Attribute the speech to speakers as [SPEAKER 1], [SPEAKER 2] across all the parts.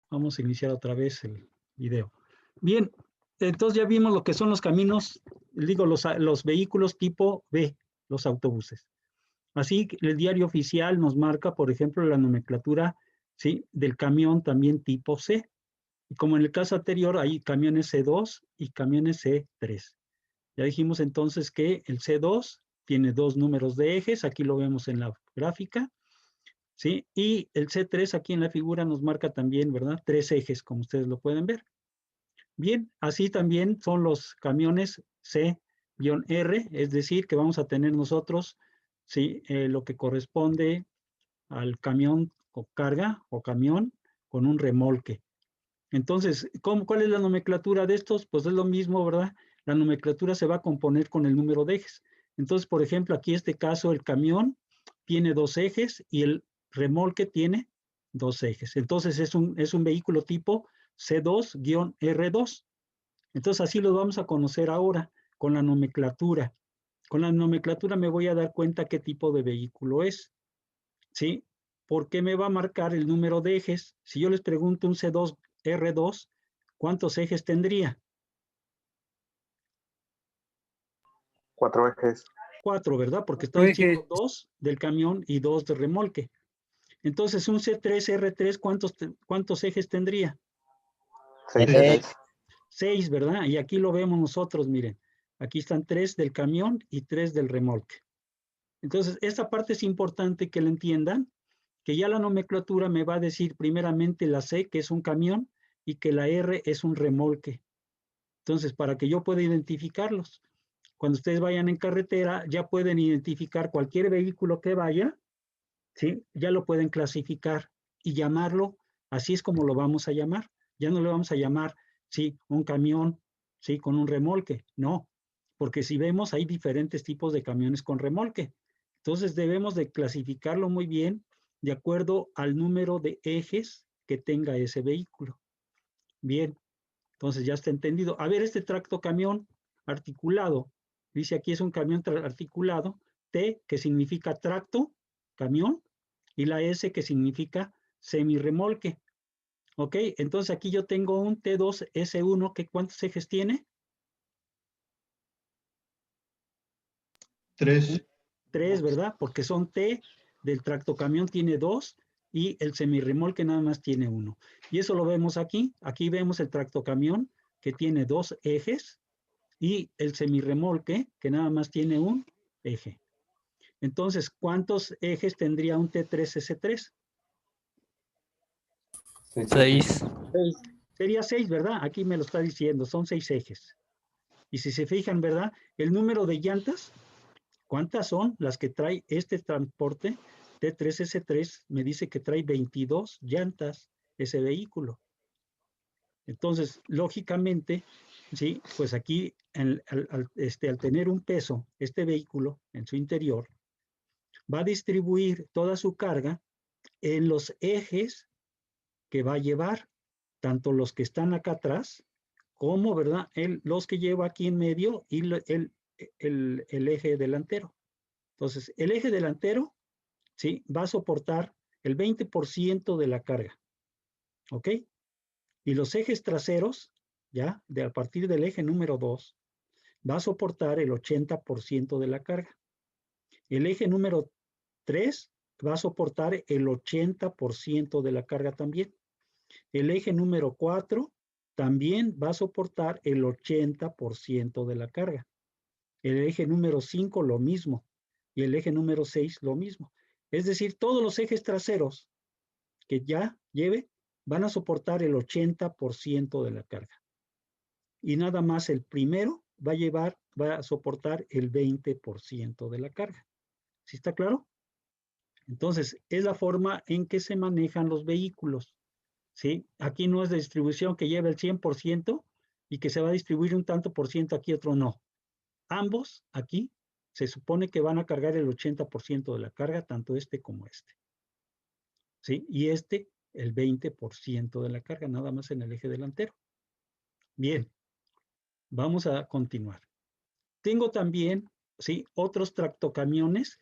[SPEAKER 1] Vamos a iniciar otra vez el video. Bien, entonces ya vimos lo que son los caminos, digo, los vehículos tipo B, los autobuses. Así que el diario oficial nos marca, por ejemplo, la nomenclatura, ¿sí?, del camión también tipo C. Y como en el caso anterior, hay camiones C2 y camiones C3. Ya dijimos entonces que el C2 tiene dos números de ejes, aquí lo vemos en la gráfica, ¿sí? Y el C3 aquí en la figura nos marca también, ¿verdad? Tres ejes, como ustedes lo pueden ver. Bien, así también son los camiones C-R, es decir, que vamos a tener nosotros, ¿sí?, lo que corresponde al camión o carga o camión con un remolque. Entonces, ¿cuál es la nomenclatura de estos? Pues es lo mismo, ¿verdad? La nomenclatura se va a componer con el número de ejes. Entonces, por ejemplo, aquí en este caso el camión tiene dos ejes y el remolque tiene dos ejes. Entonces, es un vehículo tipo C2-R2. Entonces, así lo vamos a conocer ahora con la nomenclatura. Con la nomenclatura me voy a dar cuenta qué tipo de vehículo es, ¿sí? Porque me va a marcar el número de ejes. Si yo les pregunto un C2R2, ¿cuántos ejes tendría?
[SPEAKER 2] 4 ejes.
[SPEAKER 1] 4, ¿verdad? Porque estoy diciendo 2 del camión y 2 de remolque. Entonces, un C3R3, ¿cuántos ejes tendría?
[SPEAKER 2] 6 ejes.
[SPEAKER 1] 6, ¿verdad? Y aquí lo vemos nosotros, miren. Aquí están 3 del camión y 3 del remolque. Entonces, esta parte es importante que la entiendan, que ya la nomenclatura me va a decir primeramente la C, que es un camión, y que la R es un remolque. Entonces, para que yo pueda identificarlos, cuando ustedes vayan en carretera, ya pueden identificar cualquier vehículo que vaya, ¿sí? Ya lo pueden clasificar y llamarlo, así es como lo vamos a llamar. Ya no le vamos a llamar, sí, un camión, sí, con un remolque, no, porque si vemos hay diferentes tipos de camiones con remolque. Entonces debemos de clasificarlo muy bien de acuerdo al número de ejes que tenga ese vehículo. Bien, entonces ya está entendido. A ver, este tracto camión articulado, dice aquí es un camión articulado, T que significa tracto, camión, y la S que significa semirremolque. ¿Ok? Entonces aquí yo tengo un T2S1 que ¿cuántos ejes tiene?
[SPEAKER 3] 3.
[SPEAKER 1] 3, ¿verdad? Porque son T del tractocamión tiene 2 y el semirremolque nada más tiene 1. Y eso lo vemos aquí. Aquí vemos el tractocamión que tiene 2 ejes y el semirremolque que nada más tiene un eje. Entonces, ¿cuántos ejes tendría un T3S3?
[SPEAKER 4] 6.
[SPEAKER 1] Sería 6, ¿verdad? Aquí me lo está diciendo, son 6 ejes. Y si se fijan, ¿verdad? El número de llantas, ¿cuántas son las que trae este transporte T3S3? Me dice que trae 22 llantas ese vehículo. Entonces, lógicamente, sí, pues aquí al tener un peso, este vehículo en su interior, va a distribuir toda su carga en los ejes que va a llevar, tanto los que están acá atrás, como, ¿verdad?, los que lleva aquí en medio y el eje delantero. Entonces, el eje delantero, ¿sí?, va a soportar el 20% de la carga, ¿ok? Y los ejes traseros, ya, a partir del eje número 2, va a soportar el 80% de la carga. El eje número 3 va a soportar el 80% de la carga también. El eje número 4 también va a soportar el 80% de la carga. El eje número 5 lo mismo. Y el eje número 6 lo mismo. Es decir, todos los ejes traseros que ya lleve van a soportar el 80% de la carga. Y nada más el primero va a soportar el 20% de la carga. ¿Sí está claro? Entonces, es la forma en que se manejan los vehículos, ¿sí? Aquí no es de distribución que lleve el 100% y que se va a distribuir un tanto por ciento aquí, otro no. Ambos aquí se supone que van a cargar el 80% de la carga, tanto este como este, ¿sí? Y este, el 20% de la carga, nada más en el eje delantero. Bien, vamos a continuar. Tengo también, ¿sí?, otros tractocamiones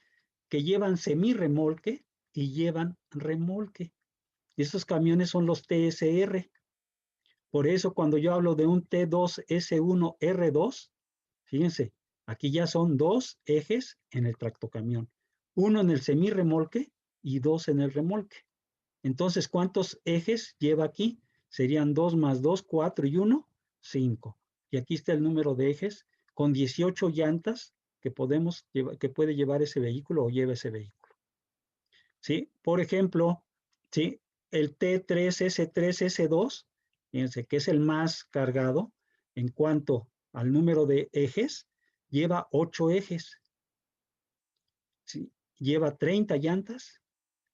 [SPEAKER 1] que llevan semirremolque y llevan remolque. Y estos camiones son los TSR. Por eso cuando yo hablo de un T2S1R2, fíjense, aquí ya son 2 ejes en el tractocamión. Uno en el semirremolque y 2 en el remolque. Entonces, ¿cuántos ejes lleva aquí? Serían 2 más 2, 4 y 1, 5. Y aquí está el número de ejes con 18 llantas que puede llevar ese vehículo o lleva ese vehículo. ¿Sí? Por ejemplo, ¿sí? El T3S3S2, fíjense que es el más cargado en cuanto al número de ejes, lleva 8 ejes. ¿Sí? Lleva 30 llantas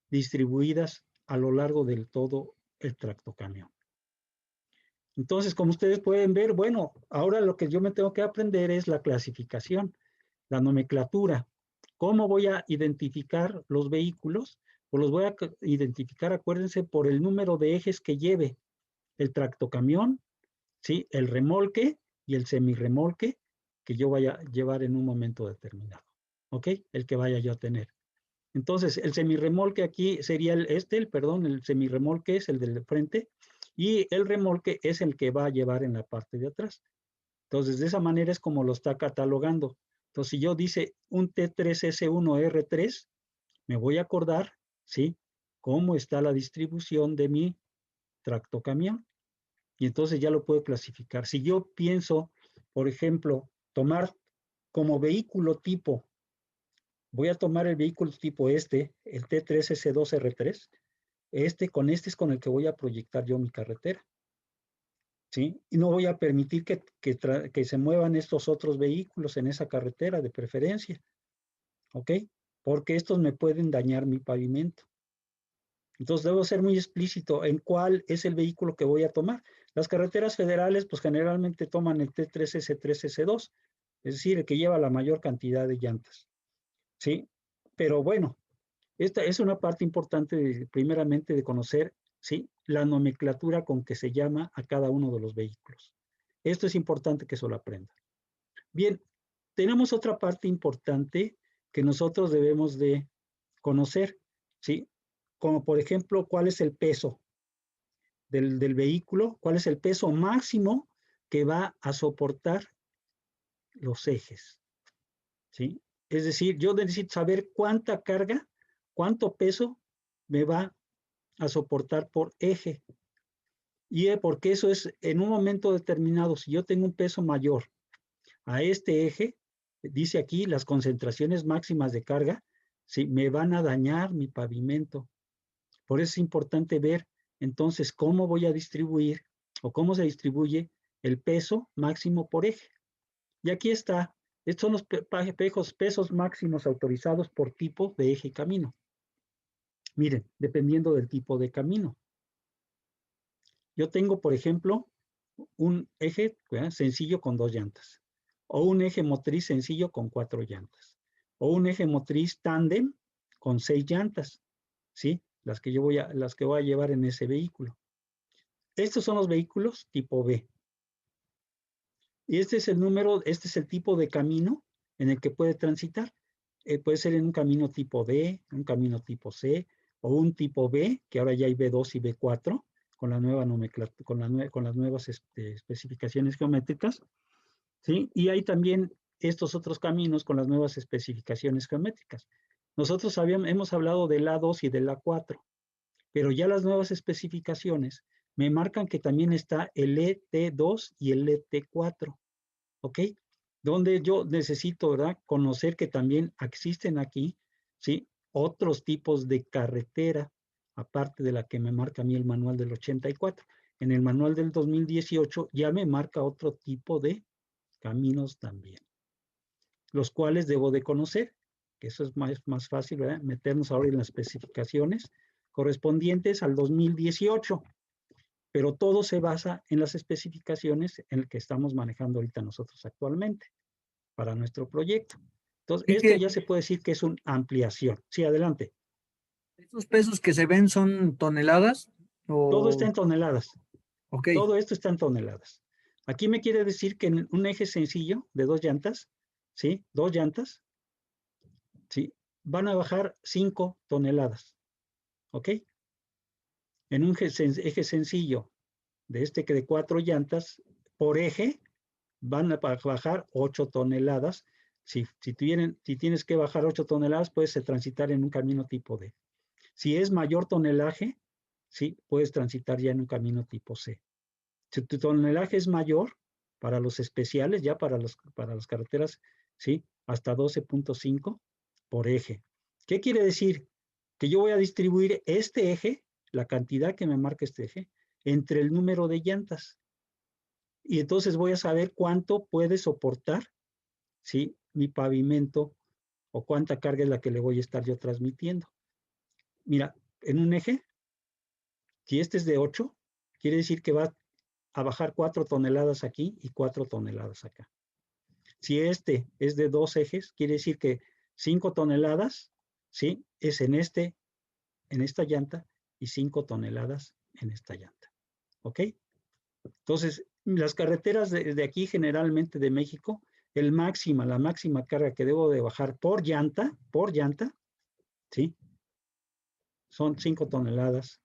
[SPEAKER 1] distribuidas a lo largo del todo el tractocamión. Entonces, como ustedes pueden ver, bueno, ahora lo que yo me tengo que aprender es la clasificación, la nomenclatura. ¿Cómo voy a identificar los vehículos? Pues los voy a identificar, acuérdense, por el número de ejes que lleve el tractocamión, ¿sí? El remolque y el semirremolque que yo vaya a llevar en un momento determinado. ¿Ok? El que vaya yo a tener. Entonces, el semirremolque aquí sería el semirremolque es el del frente y el remolque es el que va a llevar en la parte de atrás. Entonces, de esa manera es como lo está catalogando. Entonces, si yo dice un T3S1R3, me voy a acordar, ¿sí? Cómo está la distribución de mi tractocamión. Y entonces ya lo puedo clasificar. Si yo pienso, por ejemplo, tomar como vehículo tipo, voy a tomar el vehículo tipo el T3S2R3, con este es con el que voy a proyectar yo mi carretera. ¿Sí? Y no voy a permitir que se muevan estos otros vehículos en esa carretera de preferencia. ¿Ok? Porque estos me pueden dañar mi pavimento. Entonces debo ser muy explícito en cuál es el vehículo que voy a tomar. Las carreteras federales pues generalmente toman el T3S3S2, es decir, el que lleva la mayor cantidad de llantas. ¿Sí? Pero bueno, esta es una parte importante primeramente de conocer, ¿sí? La nomenclatura con que se llama a cada uno de los vehículos. Esto es importante que se lo aprenda. Bien, tenemos otra parte importante que nosotros debemos de conocer, ¿sí? Como por ejemplo, cuál es el peso del vehículo, cuál es el peso máximo que va a soportar los ejes, ¿sí? Es decir, yo necesito saber cuánta carga, cuánto peso me va a soportar por eje. Y porque eso es en un momento determinado, si yo tengo un peso mayor a este eje, dice aquí las concentraciones máximas de carga, ¿sí? Me van a dañar mi pavimento. Por eso es importante ver entonces cómo voy a distribuir o cómo se distribuye el peso máximo por eje. Y aquí está, estos son los pesos máximos autorizados por tipo de eje y camino. Miren, dependiendo del tipo de camino. Yo tengo, por ejemplo, un eje sencillo con 2 llantas, o un eje motriz sencillo con 4 llantas, o un eje motriz tándem con 6 llantas, ¿sí? Las que voy a llevar en ese vehículo. Estos son los vehículos tipo B. Y este es el tipo de camino en el que puede transitar. Puede ser en un camino tipo D, un camino tipo C, o un tipo B, que ahora ya hay B2 y B4, con la nueva nomenclatura, con las nuevas especificaciones geométricas, ¿sí? Y hay también estos otros caminos con las nuevas especificaciones geométricas. Nosotros hemos hablado del A2 y del A4, pero ya las nuevas especificaciones me marcan que también está el ET2 y el ET4, ¿ok? Donde yo necesito, ¿verdad? Conocer que también existen aquí, ¿sí? Otros tipos de carretera, aparte de la que me marca a mí el manual del 84. En el manual del 2018 ya me marca otro tipo de caminos también, los cuales debo de conocer, que eso es más fácil, ¿verdad? Meternos ahora en las especificaciones correspondientes al 2018, pero todo se basa en las especificaciones en el que estamos manejando ahorita nosotros actualmente para nuestro proyecto. Entonces,
[SPEAKER 3] Y
[SPEAKER 1] esto
[SPEAKER 3] que
[SPEAKER 1] ya se puede decir que es una ampliación. Sí, adelante.
[SPEAKER 3] estos pesos que se ven son toneladas
[SPEAKER 1] Todo está
[SPEAKER 3] o,
[SPEAKER 1] en toneladas.
[SPEAKER 3] ok,
[SPEAKER 1] Todo esto está en toneladas. Aquí me quiere decir que en un eje sencillo de 2 llantas, ¿sí? 2 llantas, ¿sí? Van a bajar 5 toneladas. ¿Ok? En un eje sencillo de que de 4 llantas, por eje van a bajar 8 toneladas. Si tienes que bajar 8 toneladas, puedes transitar en un camino tipo D. Si es mayor tonelaje, sí, puedes transitar ya en un camino tipo C. Si tu tonelaje es mayor, para los especiales, ya para las carreteras, sí, hasta 12.5 por eje. ¿Qué quiere decir? Que yo voy a distribuir este eje, la cantidad que me marca este eje, entre el número de llantas. Y entonces voy a saber cuánto puede soportar, ¿sí?, mi pavimento, o cuánta carga es la que le voy a estar yo transmitiendo. Mira, en un eje, si este es de 8, quiere decir que va a bajar 4 toneladas aquí y 4 toneladas acá. Si este es de 2 ejes, quiere decir que 5 toneladas, ¿sí?, es en esta llanta, y 5 toneladas en esta llanta. ¿Ok? Entonces, las carreteras de aquí, generalmente de México, la máxima carga que debo de bajar por llanta, ¿sí?, son 5 toneladas,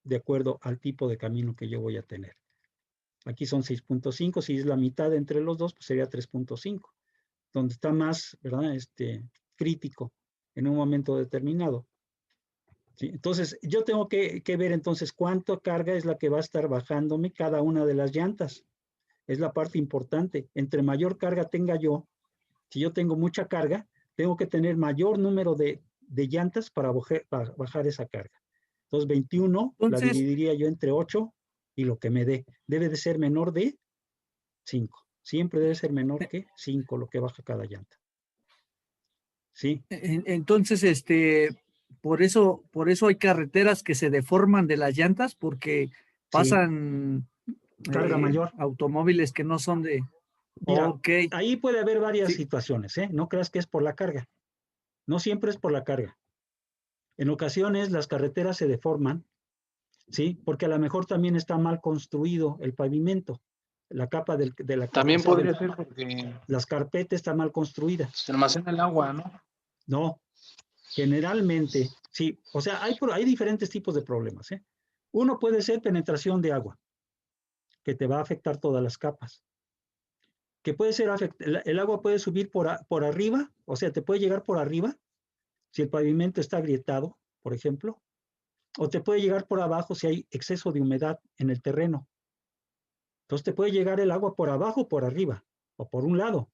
[SPEAKER 1] de acuerdo al tipo de camino que yo voy a tener. Aquí son 6.5, si es la mitad entre los dos, pues sería 3.5, donde está más, ¿verdad?, crítico en un momento determinado. ¿Sí? Entonces, yo tengo que ver entonces cuánta carga es la que va a estar bajándome cada una de las llantas. Es la parte importante. Entre mayor carga tenga yo, si yo tengo mucha carga, tengo que tener mayor número de llantas para bajar esa carga. Entonces, 21 la
[SPEAKER 3] Entonces,
[SPEAKER 1] dividiría yo entre 8 y lo que me dé. Debe de ser menor de 5. Siempre debe ser menor que 5 lo que baja cada llanta. ¿Sí?
[SPEAKER 3] entonces, por eso hay carreteras que se deforman de las llantas, porque
[SPEAKER 1] Sí.
[SPEAKER 3] pasan
[SPEAKER 1] Carga mayor.
[SPEAKER 3] automóviles que no son de...
[SPEAKER 1] Mira,
[SPEAKER 3] Ok,
[SPEAKER 1] ahí puede haber varias
[SPEAKER 3] sí,
[SPEAKER 1] situaciones, ¿eh? No creas que es por la carga. No siempre es por la carga. En ocasiones las carreteras se deforman, ¿sí? Porque a lo mejor también está mal construido el pavimento. La capa de la capa,
[SPEAKER 4] También podría ser porque
[SPEAKER 1] las carpetas está mal construida.
[SPEAKER 4] se almacena el agua, ¿no?
[SPEAKER 1] No, generalmente, sí. O sea, hay diferentes tipos de problemas, ¿eh? Uno puede ser penetración de agua, que te va a afectar todas las capas. Que puede ser, el agua puede subir por arriba, o sea, te puede llegar por arriba, si el pavimento está agrietado, por ejemplo, o te puede llegar por abajo si hay exceso de humedad en el terreno. Entonces te puede llegar el agua por abajo o por arriba, o por un lado.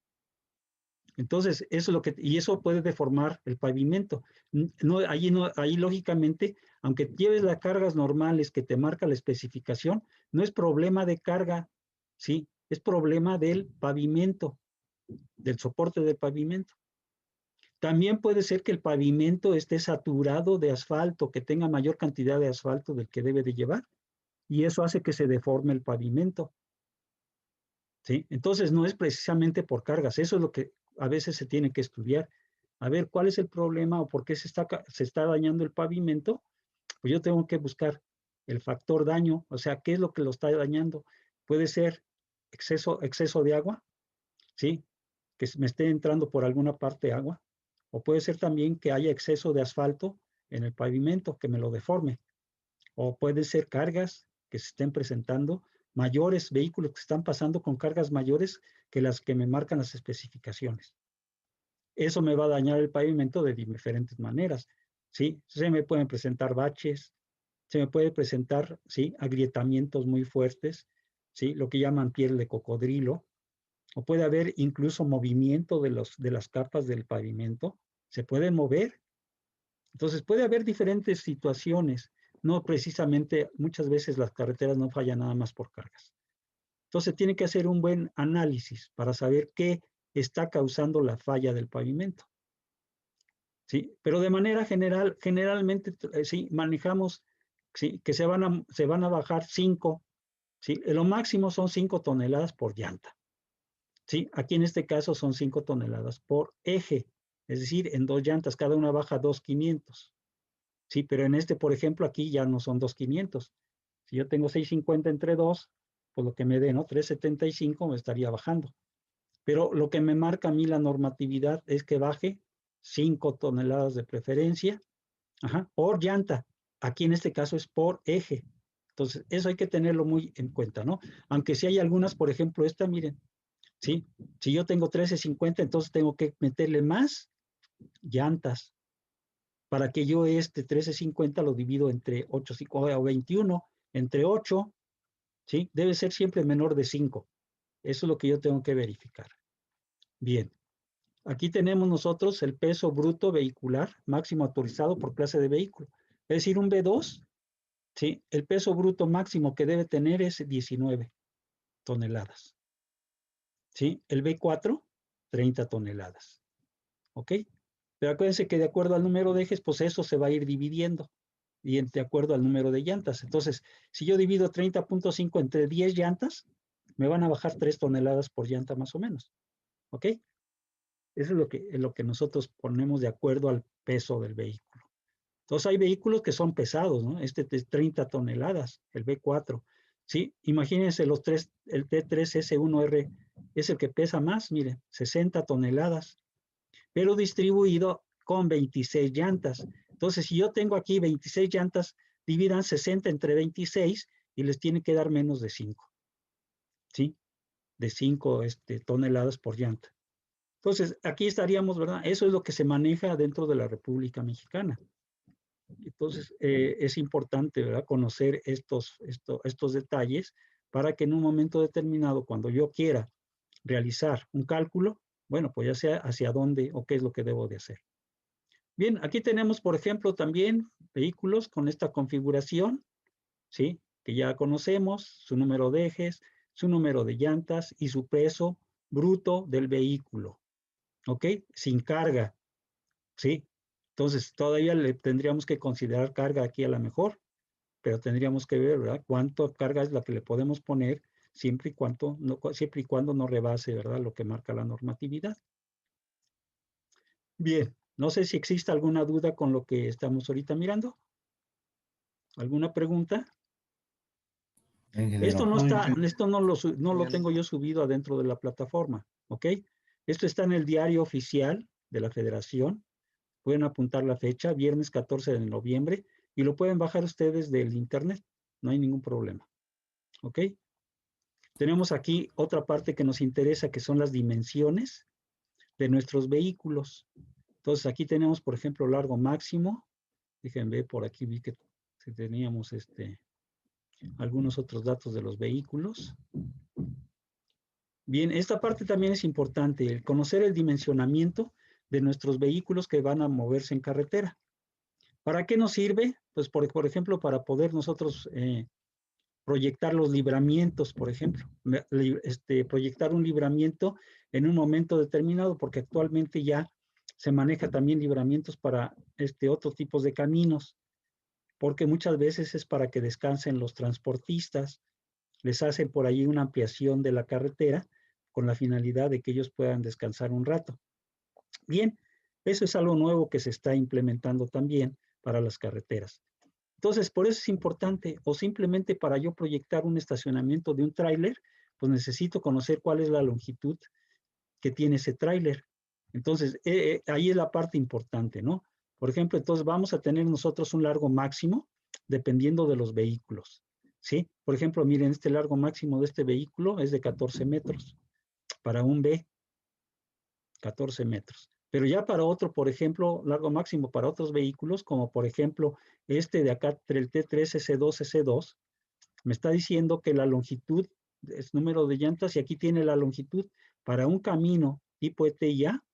[SPEAKER 1] Entonces, eso es y eso puede deformar el pavimento. No, ahí lógicamente, aunque lleves las cargas normales que te marca la especificación, no es problema de carga, ¿sí? Es problema del pavimento, del soporte del pavimento. También puede ser que el pavimento esté saturado de asfalto, que tenga mayor cantidad de asfalto del que debe de llevar, y eso hace que se deforme el pavimento. ¿Sí? Entonces, no es precisamente por cargas, eso es lo que a veces se tiene que estudiar. A ver, ¿cuál es el problema o por qué se está dañando el pavimento? Pues yo tengo que buscar el factor daño, o sea, ¿qué es lo que lo está dañando? Puede ser exceso de agua, ¿sí? Que me esté entrando por alguna parte agua, o puede ser también que haya exceso de asfalto en el pavimento, que me lo deforme, o puede ser cargas que se estén presentando, mayores vehículos que están pasando con cargas mayores que las que me marcan las especificaciones. Eso me va a dañar el pavimento de diferentes maneras, ¿sí? Se me pueden presentar baches, se me puede presentar, ¿sí?, agrietamientos muy fuertes, ¿sí?, lo que llaman piel de cocodrilo, o puede haber incluso movimiento de las capas del pavimento, se pueden mover. Entonces puede haber diferentes situaciones, no precisamente, muchas veces las carreteras no fallan nada más por cargas. Entonces tiene que hacer un buen análisis para saber qué está causando la falla del pavimento. ¿Sí? Pero de manera general, generalmente sí, manejamos, ¿sí?, que se van a bajar 5, ¿sí? Lo máximo son 5 toneladas por llanta. ¿Sí? Aquí en este caso son 5 toneladas por eje, es decir, en 2 llantas, cada una baja 2,500. Sí, pero en por ejemplo, aquí ya no son 2,500. Si yo tengo 650 entre 2, pues lo que me dé, ¿no? 375 me estaría bajando. Pero lo que me marca a mí la normatividad es que baje 5 toneladas de preferencia, por llanta. Aquí en este caso es por eje. Entonces, eso hay que tenerlo muy en cuenta, ¿no? Aunque si hay algunas, por ejemplo, esta, miren, ¿sí? Si yo tengo 1350, entonces tengo que meterle más llantas para que yo este 1350 lo divido entre 8 o 21, entre 8, ¿sí? Debe ser siempre menor de 5. Eso es lo que yo tengo que verificar. Bien. Aquí tenemos nosotros el peso bruto vehicular máximo autorizado por clase de vehículo. Es decir, un B2, ¿sí? El peso bruto máximo que debe tener es 19 toneladas. ¿Sí? El B4, 30 toneladas. ¿Ok? Pero acuérdense que de acuerdo al número de ejes, pues eso se va a ir dividiendo. Y de acuerdo al número de llantas. Entonces, si yo divido 30.5 entre 10 llantas, me van a bajar 3 toneladas por llanta más o menos. ¿Ok? Eso es lo que nosotros ponemos de acuerdo al peso del vehículo. Entonces hay vehículos que son pesados, ¿no? Este de 30 toneladas, el B4. ¿Sí? Imagínense los tres, el T3S1R es el que pesa más, miren, 60 toneladas, pero distribuido con 26 llantas. Entonces, si yo tengo aquí 26 llantas, dividan 60 entre 26 y les tiene que dar menos de 5. ¿Sí? De 5 toneladas por llanta. Entonces, aquí estaríamos, ¿verdad? Eso es lo que se maneja dentro de la República Mexicana. Entonces, es importante, ¿verdad? Conocer estos detalles para que en un momento determinado, cuando yo quiera realizar un cálculo, bueno, pues ya sea hacia dónde o qué es lo que debo de hacer. Bien, aquí tenemos, por ejemplo, también vehículos con esta configuración, ¿sí? Que ya conocemos, su número de ejes, su número de llantas y su peso bruto del vehículo. ¿Ok? Sin carga, ¿sí? Entonces, todavía le tendríamos que considerar carga aquí a lo mejor, pero tendríamos que ver, ¿verdad? Cuánto carga es la que le podemos poner siempre y cuando no rebase, ¿verdad? Lo que marca la normatividad. Bien, no sé si existe alguna duda con lo que estamos ahorita mirando. ¿Alguna pregunta? Esto no está, esto no lo tengo yo subido adentro de la plataforma, ¿ok? Esto está en el diario oficial de la Federación. Pueden apuntar la fecha, viernes 14 de noviembre, y lo pueden bajar ustedes del internet, no hay ningún problema. ¿Ok? Tenemos aquí otra parte que nos interesa, que son las dimensiones de nuestros vehículos. Entonces, aquí tenemos, por ejemplo, largo máximo. Déjenme ver, por aquí vi que teníamos algunos otros datos de los vehículos. Bien, esta parte también es importante, el conocer el dimensionamiento de nuestros vehículos que van a moverse en carretera. ¿Para qué nos sirve? Pues, por ejemplo, para poder nosotros proyectar los libramientos, por ejemplo. Proyectar un libramiento en un momento determinado, porque actualmente ya se maneja también libramientos para otros tipos de caminos, porque muchas veces es para que descansen los transportistas, les hacen por ahí una ampliación de la carretera con la finalidad de que ellos puedan descansar un rato. Bien, eso es algo nuevo que se está implementando también para las carreteras. Entonces, por eso es importante, o simplemente para yo proyectar un estacionamiento de un tráiler, pues necesito conocer cuál es la longitud que tiene ese tráiler. Entonces, ahí es la parte importante, ¿no? Por ejemplo, entonces vamos a tener nosotros un largo máximo dependiendo de los vehículos, ¿sí? Por ejemplo, miren, este largo máximo de este vehículo es de 14 metros para un B, 14 metros. Pero ya para otro, por ejemplo, largo máximo para otros vehículos, como por ejemplo este de acá, entre el T3, S2, S2, me está diciendo que la longitud es número de llantas y aquí tiene la longitud para un camino tipo ETIA,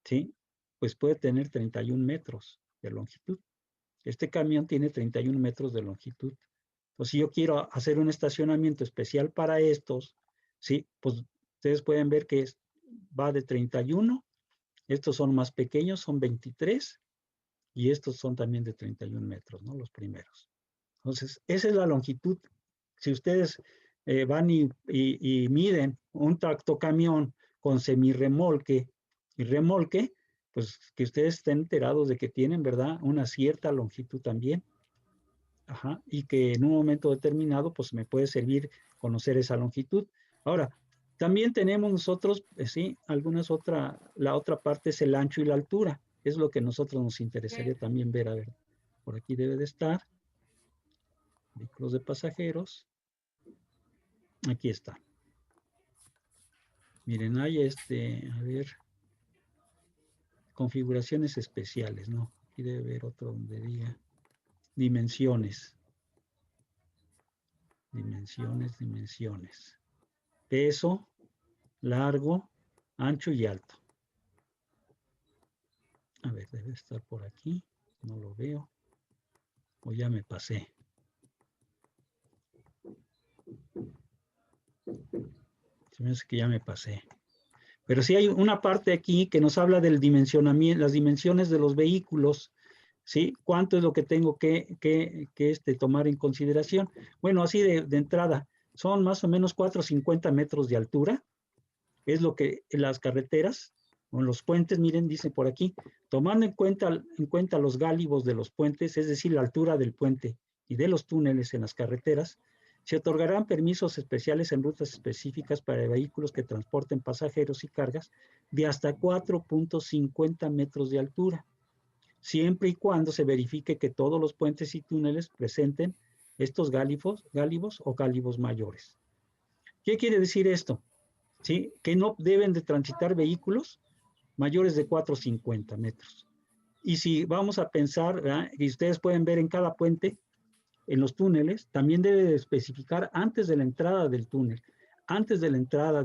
[SPEAKER 1] ¿sí? Pues puede tener 31 metros de longitud. Este camión tiene 31 metros de longitud. Entonces, si yo quiero hacer un estacionamiento especial para estos, ¿sí? Pues ustedes pueden ver que va de 31. Estos son más pequeños, son 23, y estos son también de 31 metros, ¿no? Los primeros. Entonces, esa es la longitud. Si ustedes van y miden un tractocamión con semirremolque y remolque, pues que ustedes estén enterados de que tienen, ¿verdad?, una cierta longitud también. Ajá, y que en un momento determinado, pues me puede servir conocer esa longitud. Ahora, también tenemos nosotros, sí, la otra parte es el ancho y la altura. Es lo que nosotros nos interesaría también ver. A ver, por aquí debe de estar. Vehículos de pasajeros. Aquí está. Miren, hay a ver, configuraciones especiales, ¿no? Aquí debe haber otro donde diga dimensiones. Dimensiones. Peso, largo, ancho y alto. A ver, debe estar por aquí. No lo veo. O ya me pasé. Se me hace que ya me pasé. Pero sí hay una parte aquí que nos habla del dimensionamiento, las dimensiones de los vehículos, ¿sí? ¿Cuánto es lo que tengo que tomar en consideración? Bueno, así de entrada, son más o menos 450 metros de altura. Es lo que en las carreteras o en los puentes, miren, dice por aquí, tomando en cuenta los gálibos de los puentes, es decir, la altura del puente y de los túneles en las carreteras, se otorgarán permisos especiales en rutas específicas para vehículos que transporten pasajeros y cargas de hasta 4.50 metros de altura, siempre y cuando se verifique que todos los puentes y túneles presenten estos gálibos o gálibos mayores. ¿Qué quiere decir esto? ¿Sí? Que no deben de transitar vehículos mayores de 4.50 metros. Y si vamos a pensar, ¿verdad? Y ustedes pueden ver en cada puente, en los túneles, también debe de especificar antes de la entrada del túnel, antes de la entrada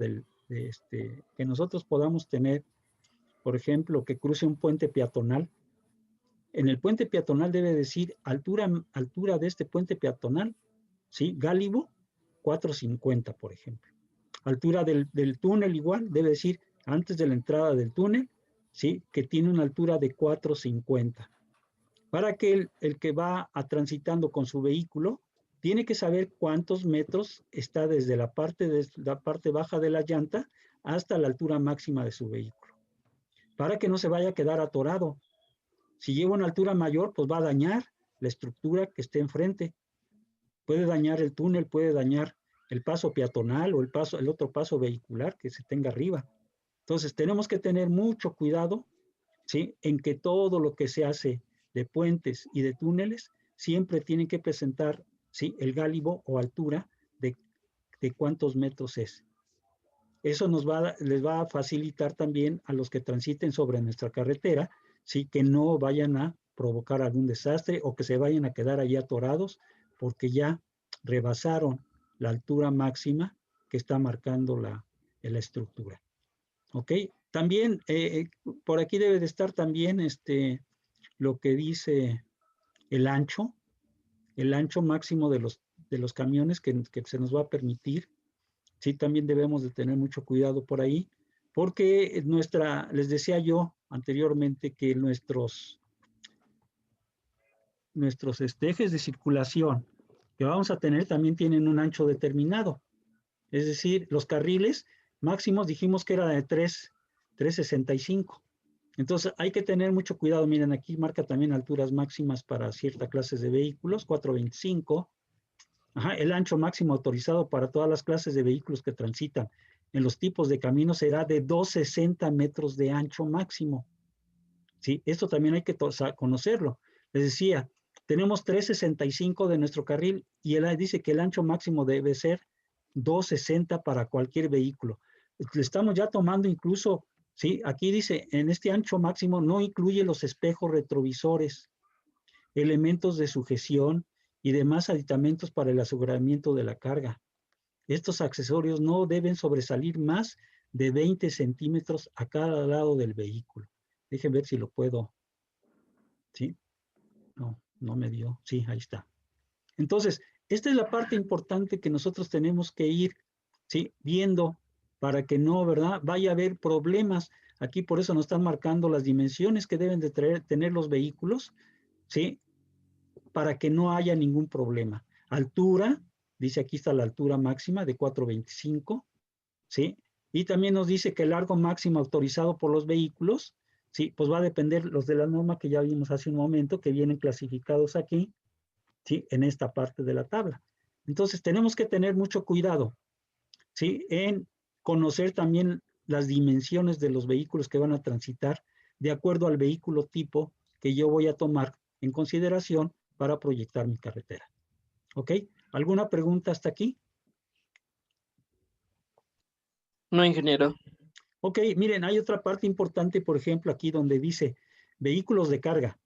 [SPEAKER 1] que nosotros podamos tener, por ejemplo, que cruce un puente peatonal. En el puente peatonal debe decir altura de este puente peatonal, ¿sí? Gálibo 4.50, por ejemplo. Altura del túnel igual, debe decir antes de la entrada del túnel, ¿sí? Que tiene una altura de 4.50. Para que el que va transitando con su vehículo tiene que saber cuántos metros está desde la parte baja de la llanta hasta la altura máxima de su vehículo, para que no se vaya a quedar atorado. Si lleva una altura mayor, pues va a dañar la estructura que esté enfrente. Puede dañar el túnel, puede dañar el paso peatonal o el otro paso vehicular que se tenga arriba. Entonces tenemos que tener mucho cuidado, ¿sí? En que todo lo que se hace de puentes y de túneles siempre tienen que presentar, ¿sí? El gálibo o altura de cuántos metros es. Eso les va a facilitar también a los que transiten sobre nuestra carretera, ¿sí? Que no vayan a provocar algún desastre o que se vayan a quedar ahí atorados porque ya rebasaron la altura máxima que está marcando la estructura. ¿Ok? También por aquí debe de estar también lo que dice el ancho máximo de los camiones que se nos va a permitir. Sí, también debemos de tener mucho cuidado por ahí, porque les decía yo anteriormente que nuestros ejes de circulación que vamos a tener también tienen un ancho determinado. Es decir, los carriles máximos dijimos que era de 3.65. Entonces hay que tener mucho cuidado. Miren, aquí marca también alturas máximas para ciertas clases de vehículos, 4.25. Ajá, el ancho máximo autorizado para todas las clases de vehículos que transitan en los tipos de caminos será de 260 metros de ancho máximo. ¿Sí? Esto también hay que conocerlo. Les decía, tenemos 365 de nuestro carril y él dice que el ancho máximo debe ser 260 para cualquier vehículo. Le estamos ya tomando incluso, ¿sí? Aquí dice, en este ancho máximo no incluye los espejos retrovisores, elementos de sujeción y demás aditamentos para el aseguramiento de la carga. Estos accesorios no deben sobresalir más de 20 centímetros a cada lado del vehículo. Déjenme ver si lo puedo. ¿Sí? No me dio. Sí, ahí está. Entonces, esta es la parte importante que nosotros tenemos que ir, ¿sí? Viendo para que no, ¿verdad? Vaya a haber problemas. Aquí por eso nos están marcando las dimensiones que deben de tener los vehículos, ¿sí? Para que no haya ningún problema. Altura, dice aquí está la altura máxima de 4.25, ¿sí? Y también nos dice que el largo máximo autorizado por los vehículos, ¿sí? Pues va a depender los de la norma que ya vimos hace un momento, que vienen clasificados aquí, ¿sí? En esta parte de la tabla. Entonces tenemos que tener mucho cuidado, ¿sí? En conocer también las dimensiones de los vehículos que van a transitar de acuerdo al vehículo tipo que yo voy a tomar en consideración para proyectar mi carretera. ¿Ok? ¿Alguna pregunta hasta aquí?
[SPEAKER 5] No, ingeniero.
[SPEAKER 1] Ok, miren, hay otra parte importante, por ejemplo, aquí donde dice vehículos de carga.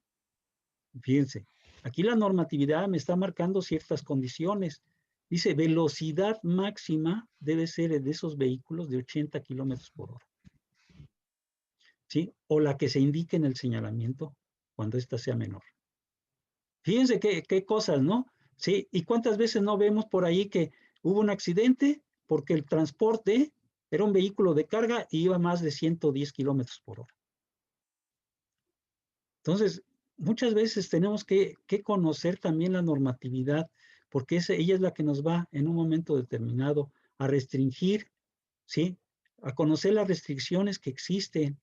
[SPEAKER 1] Fíjense, aquí la normatividad me está marcando ciertas condiciones. Dice, velocidad máxima debe ser de esos vehículos de 80 kilómetros por hora. ¿Sí? O la que se indique en el señalamiento cuando ésta sea menor. Fíjense qué cosas, ¿no? Sí, y cuántas veces no vemos por ahí que hubo un accidente porque el transporte era un vehículo de carga y iba más de 110 kilómetros por hora. Entonces, muchas veces tenemos que conocer también la normatividad, porque ella es la que nos va en un momento determinado a restringir, ¿sí? A conocer las restricciones que existen.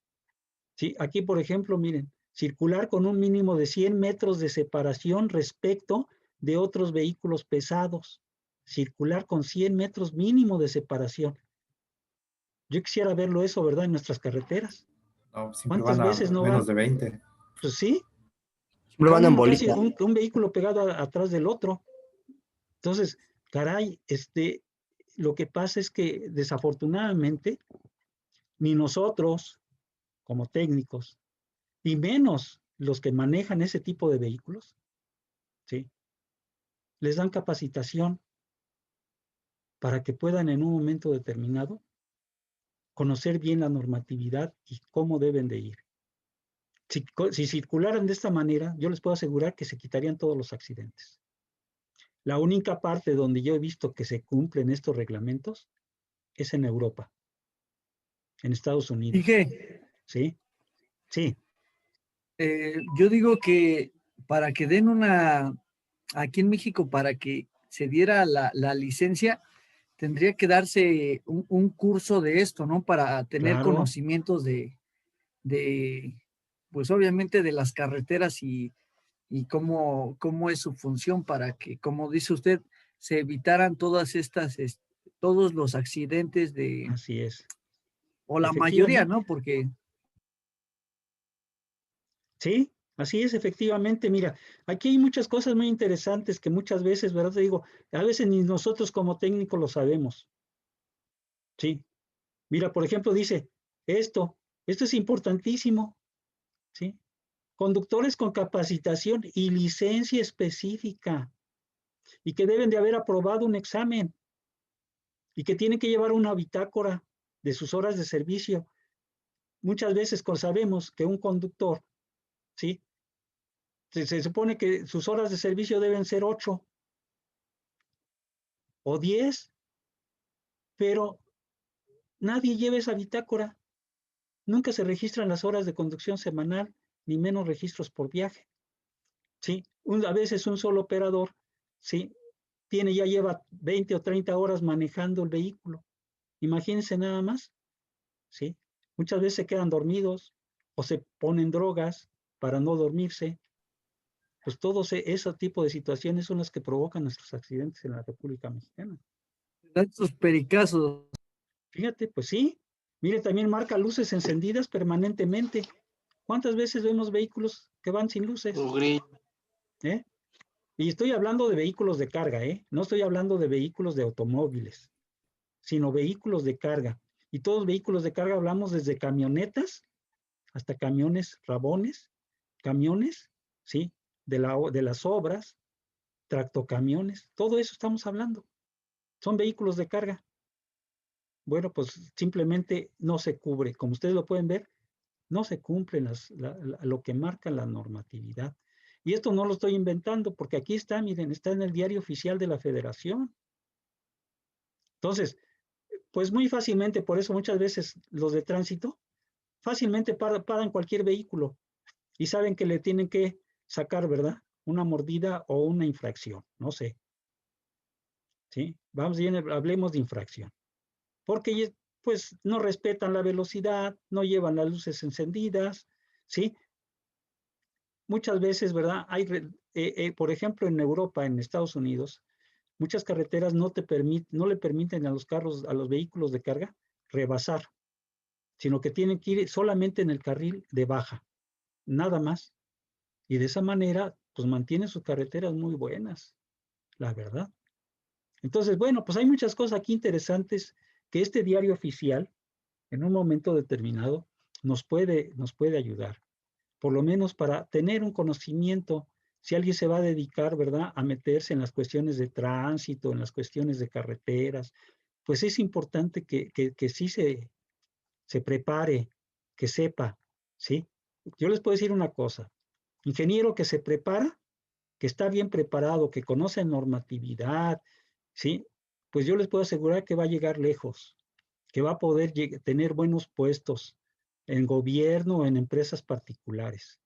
[SPEAKER 1] ¿Sí? Aquí, por ejemplo, miren, circular con un mínimo de 100 metros de separación respecto de otros vehículos pesados. Circular con 100 metros mínimo de separación. Yo quisiera verlo eso, ¿verdad? En nuestras carreteras.
[SPEAKER 6] No, siempre
[SPEAKER 1] ¿Cuántas
[SPEAKER 6] van a
[SPEAKER 1] veces no
[SPEAKER 6] menos
[SPEAKER 1] van?
[SPEAKER 6] de 20.
[SPEAKER 1] Pues sí,
[SPEAKER 7] Siempre
[SPEAKER 1] cada
[SPEAKER 7] van en
[SPEAKER 1] uno casi
[SPEAKER 7] bolita.
[SPEAKER 1] un vehículo pegado atrás del otro. Entonces, caray, lo que pasa es que desafortunadamente ni nosotros como técnicos, y menos los que manejan ese tipo de vehículos, ¿sí? Les dan capacitación para que puedan en un momento determinado conocer bien la normatividad y cómo deben de ir. Si circularan de esta manera, yo les puedo asegurar que se quitarían todos los accidentes. La única parte donde yo he visto que se cumplen estos reglamentos es en Europa, en Estados Unidos.
[SPEAKER 3] Dije,
[SPEAKER 1] ¿Sí? Sí,
[SPEAKER 3] yo digo que para que den aquí en México, para que se diera la licencia, tendría que darse un curso de esto, ¿no? Para tener
[SPEAKER 1] claro.
[SPEAKER 3] conocimientos pues obviamente de las carreteras y cómo es su función para que, como dice usted, se evitaran todos los accidentes
[SPEAKER 1] Así es.
[SPEAKER 3] o la mayoría,
[SPEAKER 1] Efectivamente.
[SPEAKER 3] ¿no? Porque
[SPEAKER 1] Sí, así es, efectivamente. Mira, aquí hay muchas cosas muy interesantes que muchas veces, ¿verdad? Te digo, a veces ni nosotros como técnicos lo sabemos. Sí. Mira, por ejemplo, dice, esto es importantísimo. ¿Sí? Conductores con capacitación y licencia específica y que deben de haber aprobado un examen y que tienen que llevar una bitácora de sus horas de servicio. Muchas veces sabemos que un conductor, ¿sí? Se supone que sus horas de servicio deben ser 8 o 10, pero nadie lleva esa bitácora. Nunca se registran las horas de conducción semanal, ni menos registros por viaje. ¿Sí? A veces un solo operador, ¿sí? Ya lleva 20 o 30 horas manejando el vehículo. Imagínense nada más, ¿sí? Muchas veces se quedan dormidos o se ponen drogas para no dormirse. Pues todos ese tipo de situaciones son las que provocan nuestros accidentes en la República Mexicana.
[SPEAKER 3] estos pericazos.
[SPEAKER 1] Fíjate, pues sí. Mire, también marca luces encendidas permanentemente. ¿Cuántas veces vemos vehículos que van sin luces? ¿Eh? Y estoy hablando de vehículos de carga, ¿eh? No estoy hablando de vehículos de automóviles, sino vehículos de carga. Y todos vehículos de carga hablamos desde camionetas hasta camiones rabones, camiones, ¿sí? De las obras, tractocamiones, todo eso estamos hablando. Son vehículos de carga. Bueno, pues simplemente no se cubre. Como ustedes lo pueden ver, no se cumplen lo que marca la normatividad. Y esto no lo estoy inventando porque aquí está, miren, está en el diario oficial de la Federación. Entonces, pues muy fácilmente, por eso muchas veces los de tránsito fácilmente paran cualquier vehículo y saben que le tienen que sacar, ¿verdad? Una mordida o una infracción, no sé. ¿Sí? Vamos bien, hablemos de infracción. Porque pues no respetan la velocidad, no llevan las luces encendidas, ¿sí? Muchas veces, ¿verdad? Por ejemplo, en Europa, en Estados Unidos, muchas carreteras no le permiten a los carros, a los vehículos de carga, rebasar, sino que tienen que ir solamente en el carril de baja, nada más. Y de esa manera, pues mantienen sus carreteras muy buenas. la verdad. Entonces, bueno, pues hay muchas cosas aquí interesantes que este diario oficial, en un momento determinado, nos puede ayudar, por lo menos para tener un conocimiento. Si alguien se va a dedicar, ¿verdad?, a meterse en las cuestiones de tránsito, en las cuestiones de carreteras, pues es importante que sí se prepare, que sepa, ¿sí? Yo les puedo decir una cosa, ingeniero que se prepara, que está bien preparado, que conoce normatividad, ¿sí? Pues yo les puedo asegurar que va a llegar lejos, que va a poder tener buenos puestos en gobierno o en empresas particulares,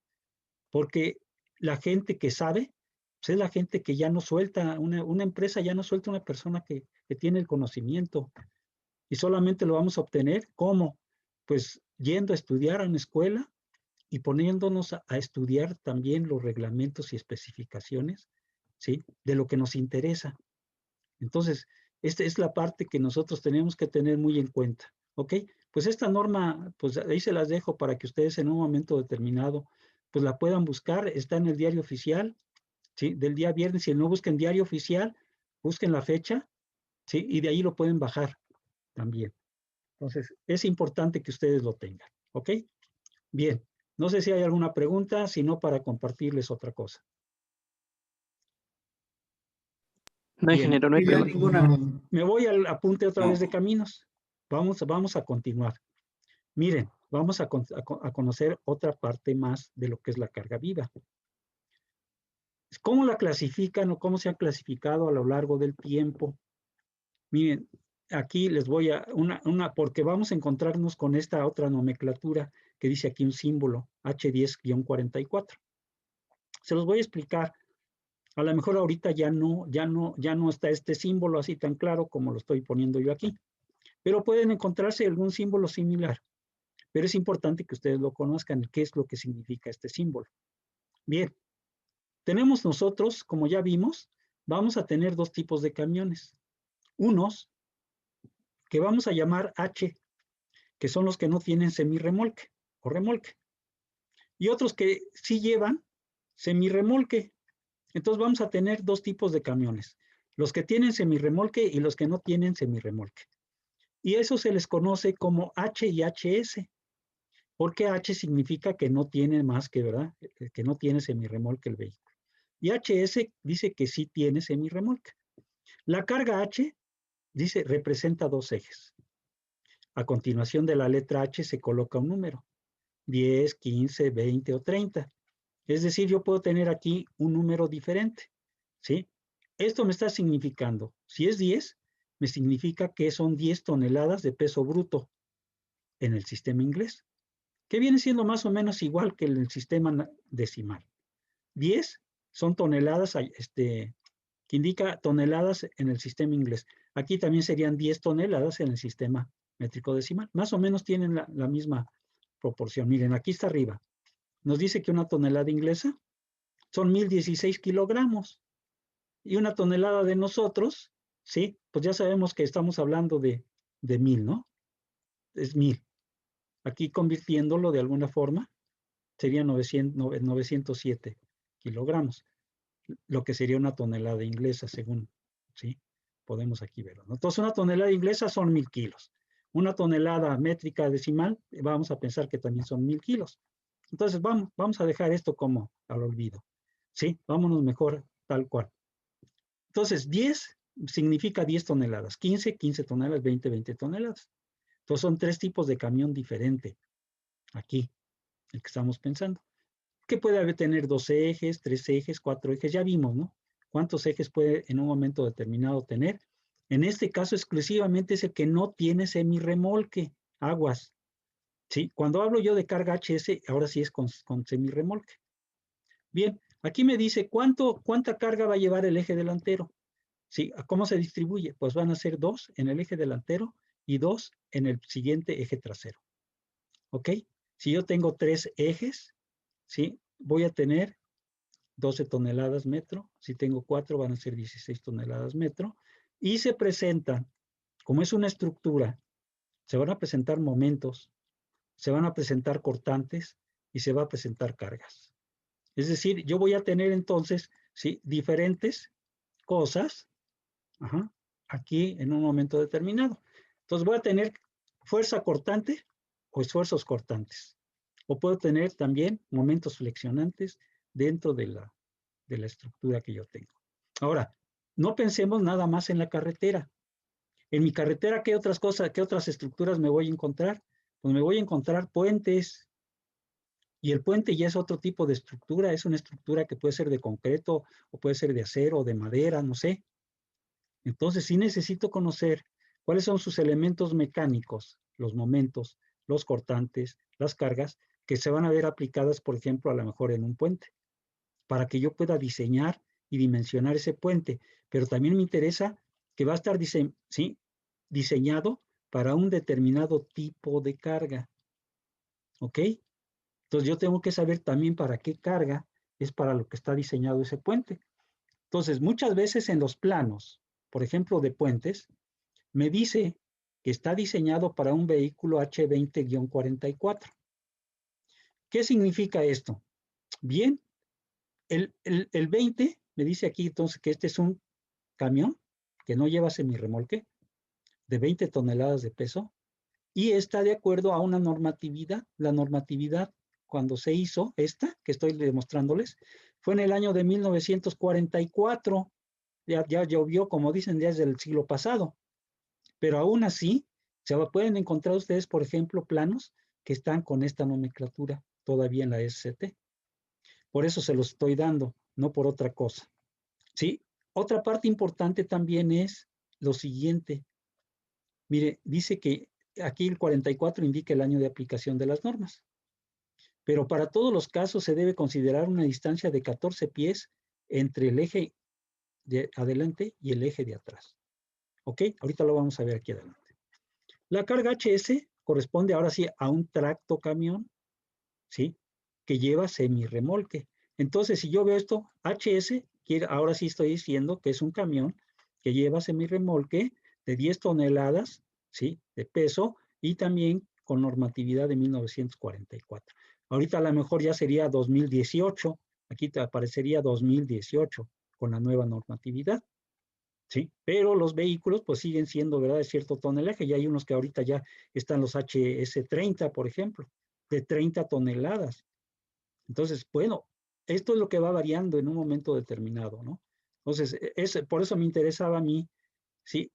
[SPEAKER 1] porque la gente que sabe, pues es la gente que ya no suelta, una empresa ya no suelta una persona que tiene el conocimiento, y solamente lo vamos a obtener, ¿cómo? Pues yendo a estudiar a una escuela y poniéndonos a estudiar también los reglamentos y especificaciones, ¿sí?, de lo que nos interesa. Entonces, esta es la parte que nosotros tenemos que tener muy en cuenta, ¿ok? Pues esta norma, pues ahí se las dejo para que ustedes en un momento determinado, pues la puedan buscar, está en el diario oficial, ¿sí?, del día viernes. Si no busquen diario oficial, busquen la fecha, ¿sí?, y de ahí lo pueden bajar también. Entonces, es importante que ustedes lo tengan, ¿ok? Bien, no sé si hay alguna pregunta, si no, para compartirles otra cosa.
[SPEAKER 5] No,
[SPEAKER 1] Bien,
[SPEAKER 5] ingeniero, no hay
[SPEAKER 3] Yo
[SPEAKER 5] pregunta.
[SPEAKER 3] ninguna.
[SPEAKER 1] me voy al apunte otra vez de caminos. Vamos a continuar. Miren, vamos a conocer otra parte más de lo que es la carga viva. ¿Cómo la clasifican o cómo se ha clasificado a lo largo del tiempo? Miren, aquí les voy a porque vamos a encontrarnos con esta otra nomenclatura que dice aquí un símbolo, H10-44. Se los voy a explicar. A lo mejor ahorita ya no está este símbolo así tan claro como lo estoy poniendo yo aquí, pero pueden encontrarse algún símbolo similar. Pero es importante que ustedes lo conozcan, qué es lo que significa este símbolo. Bien, tenemos nosotros, como ya vimos, vamos a tener dos tipos de camiones. Unos que vamos a llamar H, que son los que no tienen semirremolque o remolque. Y otros que sí llevan semirremolque. Entonces vamos a tener dos tipos de camiones, los que tienen semirremolque y los que no tienen semirremolque. Y eso se les conoce como H y HS, porque H significa que no tiene más que, ¿verdad?, que no tiene semirremolque el vehículo. Y HS dice que sí tiene semirremolque. La carga H, dice, representa dos ejes. A continuación de la letra H se coloca un número, 10, 15, 20 o 30. Es decir, yo puedo tener aquí un número diferente, ¿sí? Esto me está significando, si es 10, me significa que son 10 toneladas de peso bruto en el sistema inglés, que viene siendo más o menos igual que en el sistema decimal. 10 son toneladas, que indica toneladas en el sistema inglés. Aquí también serían 10 toneladas en el sistema métrico decimal. Más o menos tienen la misma proporción. Miren, aquí está arriba. Nos dice que una tonelada inglesa son 1016 kilogramos. Y una tonelada de nosotros, ¿sí? Pues ya sabemos que estamos hablando de 1000, ¿no? Es 1000. Aquí convirtiéndolo de alguna forma, sería 907 kilogramos, lo que sería una tonelada inglesa, según, ¿sí? Podemos aquí verlo, ¿no? Entonces, una tonelada inglesa son 1000 kilos. Una tonelada métrica decimal, vamos a pensar que también son 1000 kilos. Entonces, vamos a dejar esto como al olvido, ¿sí? Vámonos mejor tal cual. Entonces, 10 significa 10 toneladas, 15 toneladas, 20 toneladas. Entonces, son tres tipos de camión diferente. Aquí, el que estamos pensando. Que puede tener 2 ejes, 3 ejes, 4 ejes, ya vimos, ¿no? ¿Cuántos ejes puede en un momento determinado tener? En este caso, exclusivamente es el que no tiene semirremolque, aguas. ¿Sí? Cuando hablo yo de carga HS, ahora sí es con semirremolque. Bien, aquí me dice cuánta carga va a llevar el eje delantero. ¿Sí? ¿Cómo se distribuye? Pues van a ser 2 en el eje delantero y 2 en el siguiente eje trasero. ¿Ok? Si yo tengo 3 ejes, ¿sí?, voy a tener 12 toneladas metro. Si tengo 4, van a ser 16 toneladas metro. Y se presentan, como es una estructura, se van a presentar momentos, se van a presentar cortantes y se va a presentar cargas. Es decir, yo voy a tener entonces, ¿sí?, diferentes cosas, ajá, aquí en un momento determinado. Entonces voy a tener fuerza cortante o esfuerzos cortantes. O puedo tener también momentos flexionantes dentro de la estructura que yo tengo. Ahora, no pensemos nada más en la carretera. En mi carretera, ¿qué otras cosas, qué otras estructuras me voy a encontrar? Pues me voy a encontrar puentes, y el puente ya es otro tipo de estructura, es una estructura que puede ser de concreto, o puede ser de acero, o de madera, no sé. Entonces, sí necesito conocer cuáles son sus elementos mecánicos, los momentos, los cortantes, las cargas, que se van a ver aplicadas, por ejemplo, a lo mejor en un puente, para que yo pueda diseñar y dimensionar ese puente. Pero también me interesa que va a estar diseñado para un determinado tipo de carga. ¿Ok? Entonces yo tengo que saber también para qué carga es para lo que está diseñado ese puente. Entonces, muchas veces en los planos, por ejemplo, de puentes, me dice que está diseñado para un vehículo H20-44. ¿Qué significa esto? Bien, el 20 me dice aquí entonces que este es un camión que no lleva semirremolque de 20 toneladas de peso y está de acuerdo a una normatividad. La normatividad, cuando se hizo esta, que estoy demostrándoles, fue en el año de 1944. Ya llovió, como dicen, ya desde el siglo pasado. Pero aún así, se pueden encontrar ustedes, por ejemplo, planos que están con esta nomenclatura todavía en la SCT. Por eso se los estoy dando, no por otra cosa. ¿Sí? Otra parte importante también es lo siguiente. Mire, dice que aquí el 44 indica el año de aplicación de las normas. Pero para todos los casos se debe considerar una distancia de 14 pies entre el eje de adelante y el eje de atrás. ¿Ok? Ahorita lo vamos a ver aquí adelante. La carga HS corresponde ahora sí a un tracto camión, ¿sí? Que lleva semirremolque. Entonces, si yo veo esto, HS, ahora sí estoy diciendo que es un camión que lleva semirremolque de 10 toneladas, ¿sí? De peso y también con normatividad de 1944. Ahorita a lo mejor ya sería 2018, aquí te aparecería 2018 con la nueva normatividad. ¿Sí? Pero los vehículos pues siguen siendo, ¿verdad?, de cierto tonelaje, y hay unos que ahorita ya están los HS30, por ejemplo, de 30 toneladas. Entonces, bueno, esto es lo que va variando en un momento determinado, ¿no? Entonces, por eso me interesaba a mí, ¿sí?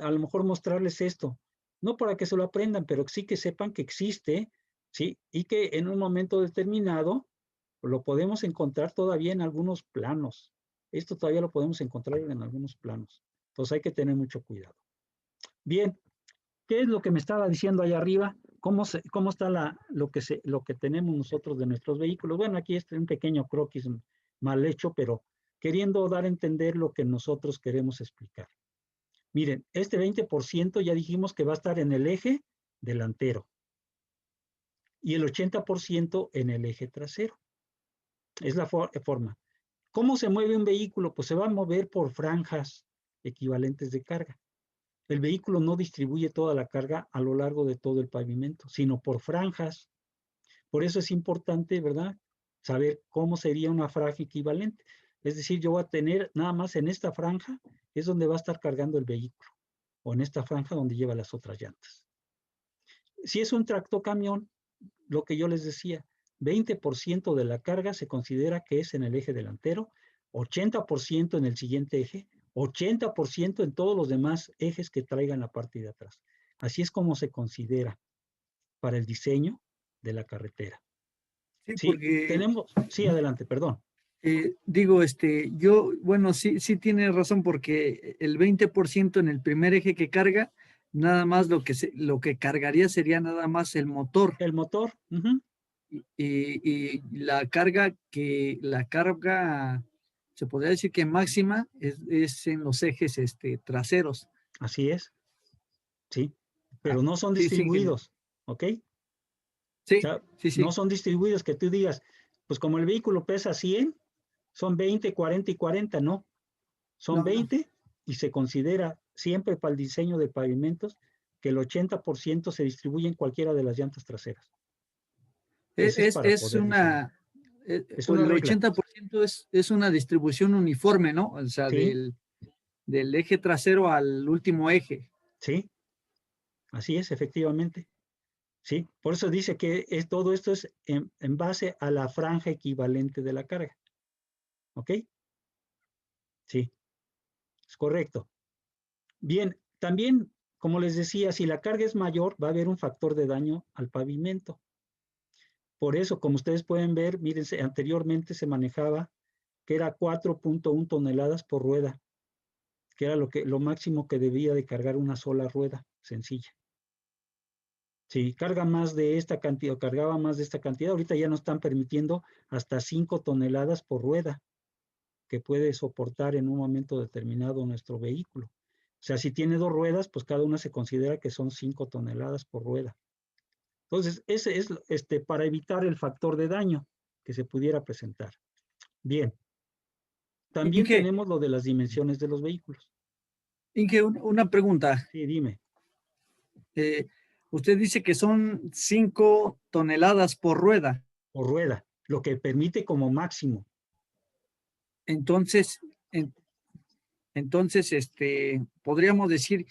[SPEAKER 1] A lo mejor mostrarles esto, no para que se lo aprendan, pero sí que sepan que existe, ¿sí? Y que en un momento determinado lo podemos encontrar todavía en algunos planos. Esto todavía lo podemos encontrar en algunos planos. Entonces hay que tener mucho cuidado. Bien, ¿qué es lo que me estaba diciendo allá arriba? ¿Cómo está lo que tenemos nosotros de nuestros vehículos? Bueno, aquí está un pequeño croquis mal hecho, pero queriendo dar a entender lo que nosotros queremos explicar. Miren, este 20% ya dijimos que va a estar en el eje delantero y el 80% en el eje trasero. Es la forma. ¿Cómo se mueve un vehículo? Pues se va a mover por franjas equivalentes de carga. El vehículo no distribuye toda la carga a lo largo de todo el pavimento, sino por franjas. Por eso es importante, ¿verdad?, saber cómo sería una franja equivalente. Es decir, yo voy a tener nada más en esta franja, es donde va a estar cargando el vehículo, o en esta franja donde lleva las otras llantas. Si es un tractocamión, lo que yo les decía, 20% de la carga se considera que es en el eje delantero, 80% en el siguiente eje, 80% en todos los demás ejes que traigan la parte de atrás. Así es como se considera para el diseño de la carretera.
[SPEAKER 3] Sí,
[SPEAKER 1] Sí,
[SPEAKER 3] porque
[SPEAKER 1] sí, adelante, perdón.
[SPEAKER 3] digo, yo, bueno, sí tiene razón porque el 20% en el primer eje que carga, nada más lo que cargaría sería nada más el motor.
[SPEAKER 1] El motor. Uh-huh.
[SPEAKER 3] Y la carga se podría decir que máxima es en los ejes traseros.
[SPEAKER 1] Así es, sí, pero no son
[SPEAKER 3] Sí,
[SPEAKER 1] distribuidos, ¿ok? O
[SPEAKER 3] sí,
[SPEAKER 1] sea,
[SPEAKER 3] sí.
[SPEAKER 1] no son distribuidos que tú digas, pues como el vehículo pesa 100, son 20, 40 y 40, no. Son
[SPEAKER 3] No.
[SPEAKER 1] 20 y se considera siempre para el diseño de pavimentos que el 80% se distribuye en cualquiera de las llantas traseras. Ese es para poder diseñar. Es una
[SPEAKER 3] El
[SPEAKER 1] regla.
[SPEAKER 3] 80% es una distribución uniforme, ¿no? O sea,
[SPEAKER 1] Sí,
[SPEAKER 3] del eje trasero al último eje.
[SPEAKER 1] Sí, así es, efectivamente. Sí, por eso dice que todo esto es en base a la franja equivalente de la carga. ¿Ok? Sí, es correcto. Bien, también, como les decía, si la carga es mayor, va a haber un factor de daño al pavimento. Por eso, como ustedes pueden ver, mírense, anteriormente se manejaba que era 4.1 toneladas por rueda, que era lo máximo que debía de cargar una sola rueda sencilla. Si carga más de esta cantidad, o cargaba más de esta cantidad, ahorita ya nos están permitiendo hasta 5 toneladas por rueda que puede soportar en un momento determinado nuestro vehículo. O sea, si tiene 2 ruedas, pues cada una se considera que son 5 toneladas por rueda. Entonces, ese es para evitar el factor de daño que se pudiera presentar. Bien. También
[SPEAKER 3] Inge,
[SPEAKER 1] tenemos lo de las dimensiones de los vehículos.
[SPEAKER 3] Inge, una pregunta.
[SPEAKER 1] Sí, dime.
[SPEAKER 3] Usted dice que son 5 toneladas por rueda.
[SPEAKER 1] Por rueda, lo que permite como máximo.
[SPEAKER 3] Entonces, podríamos decir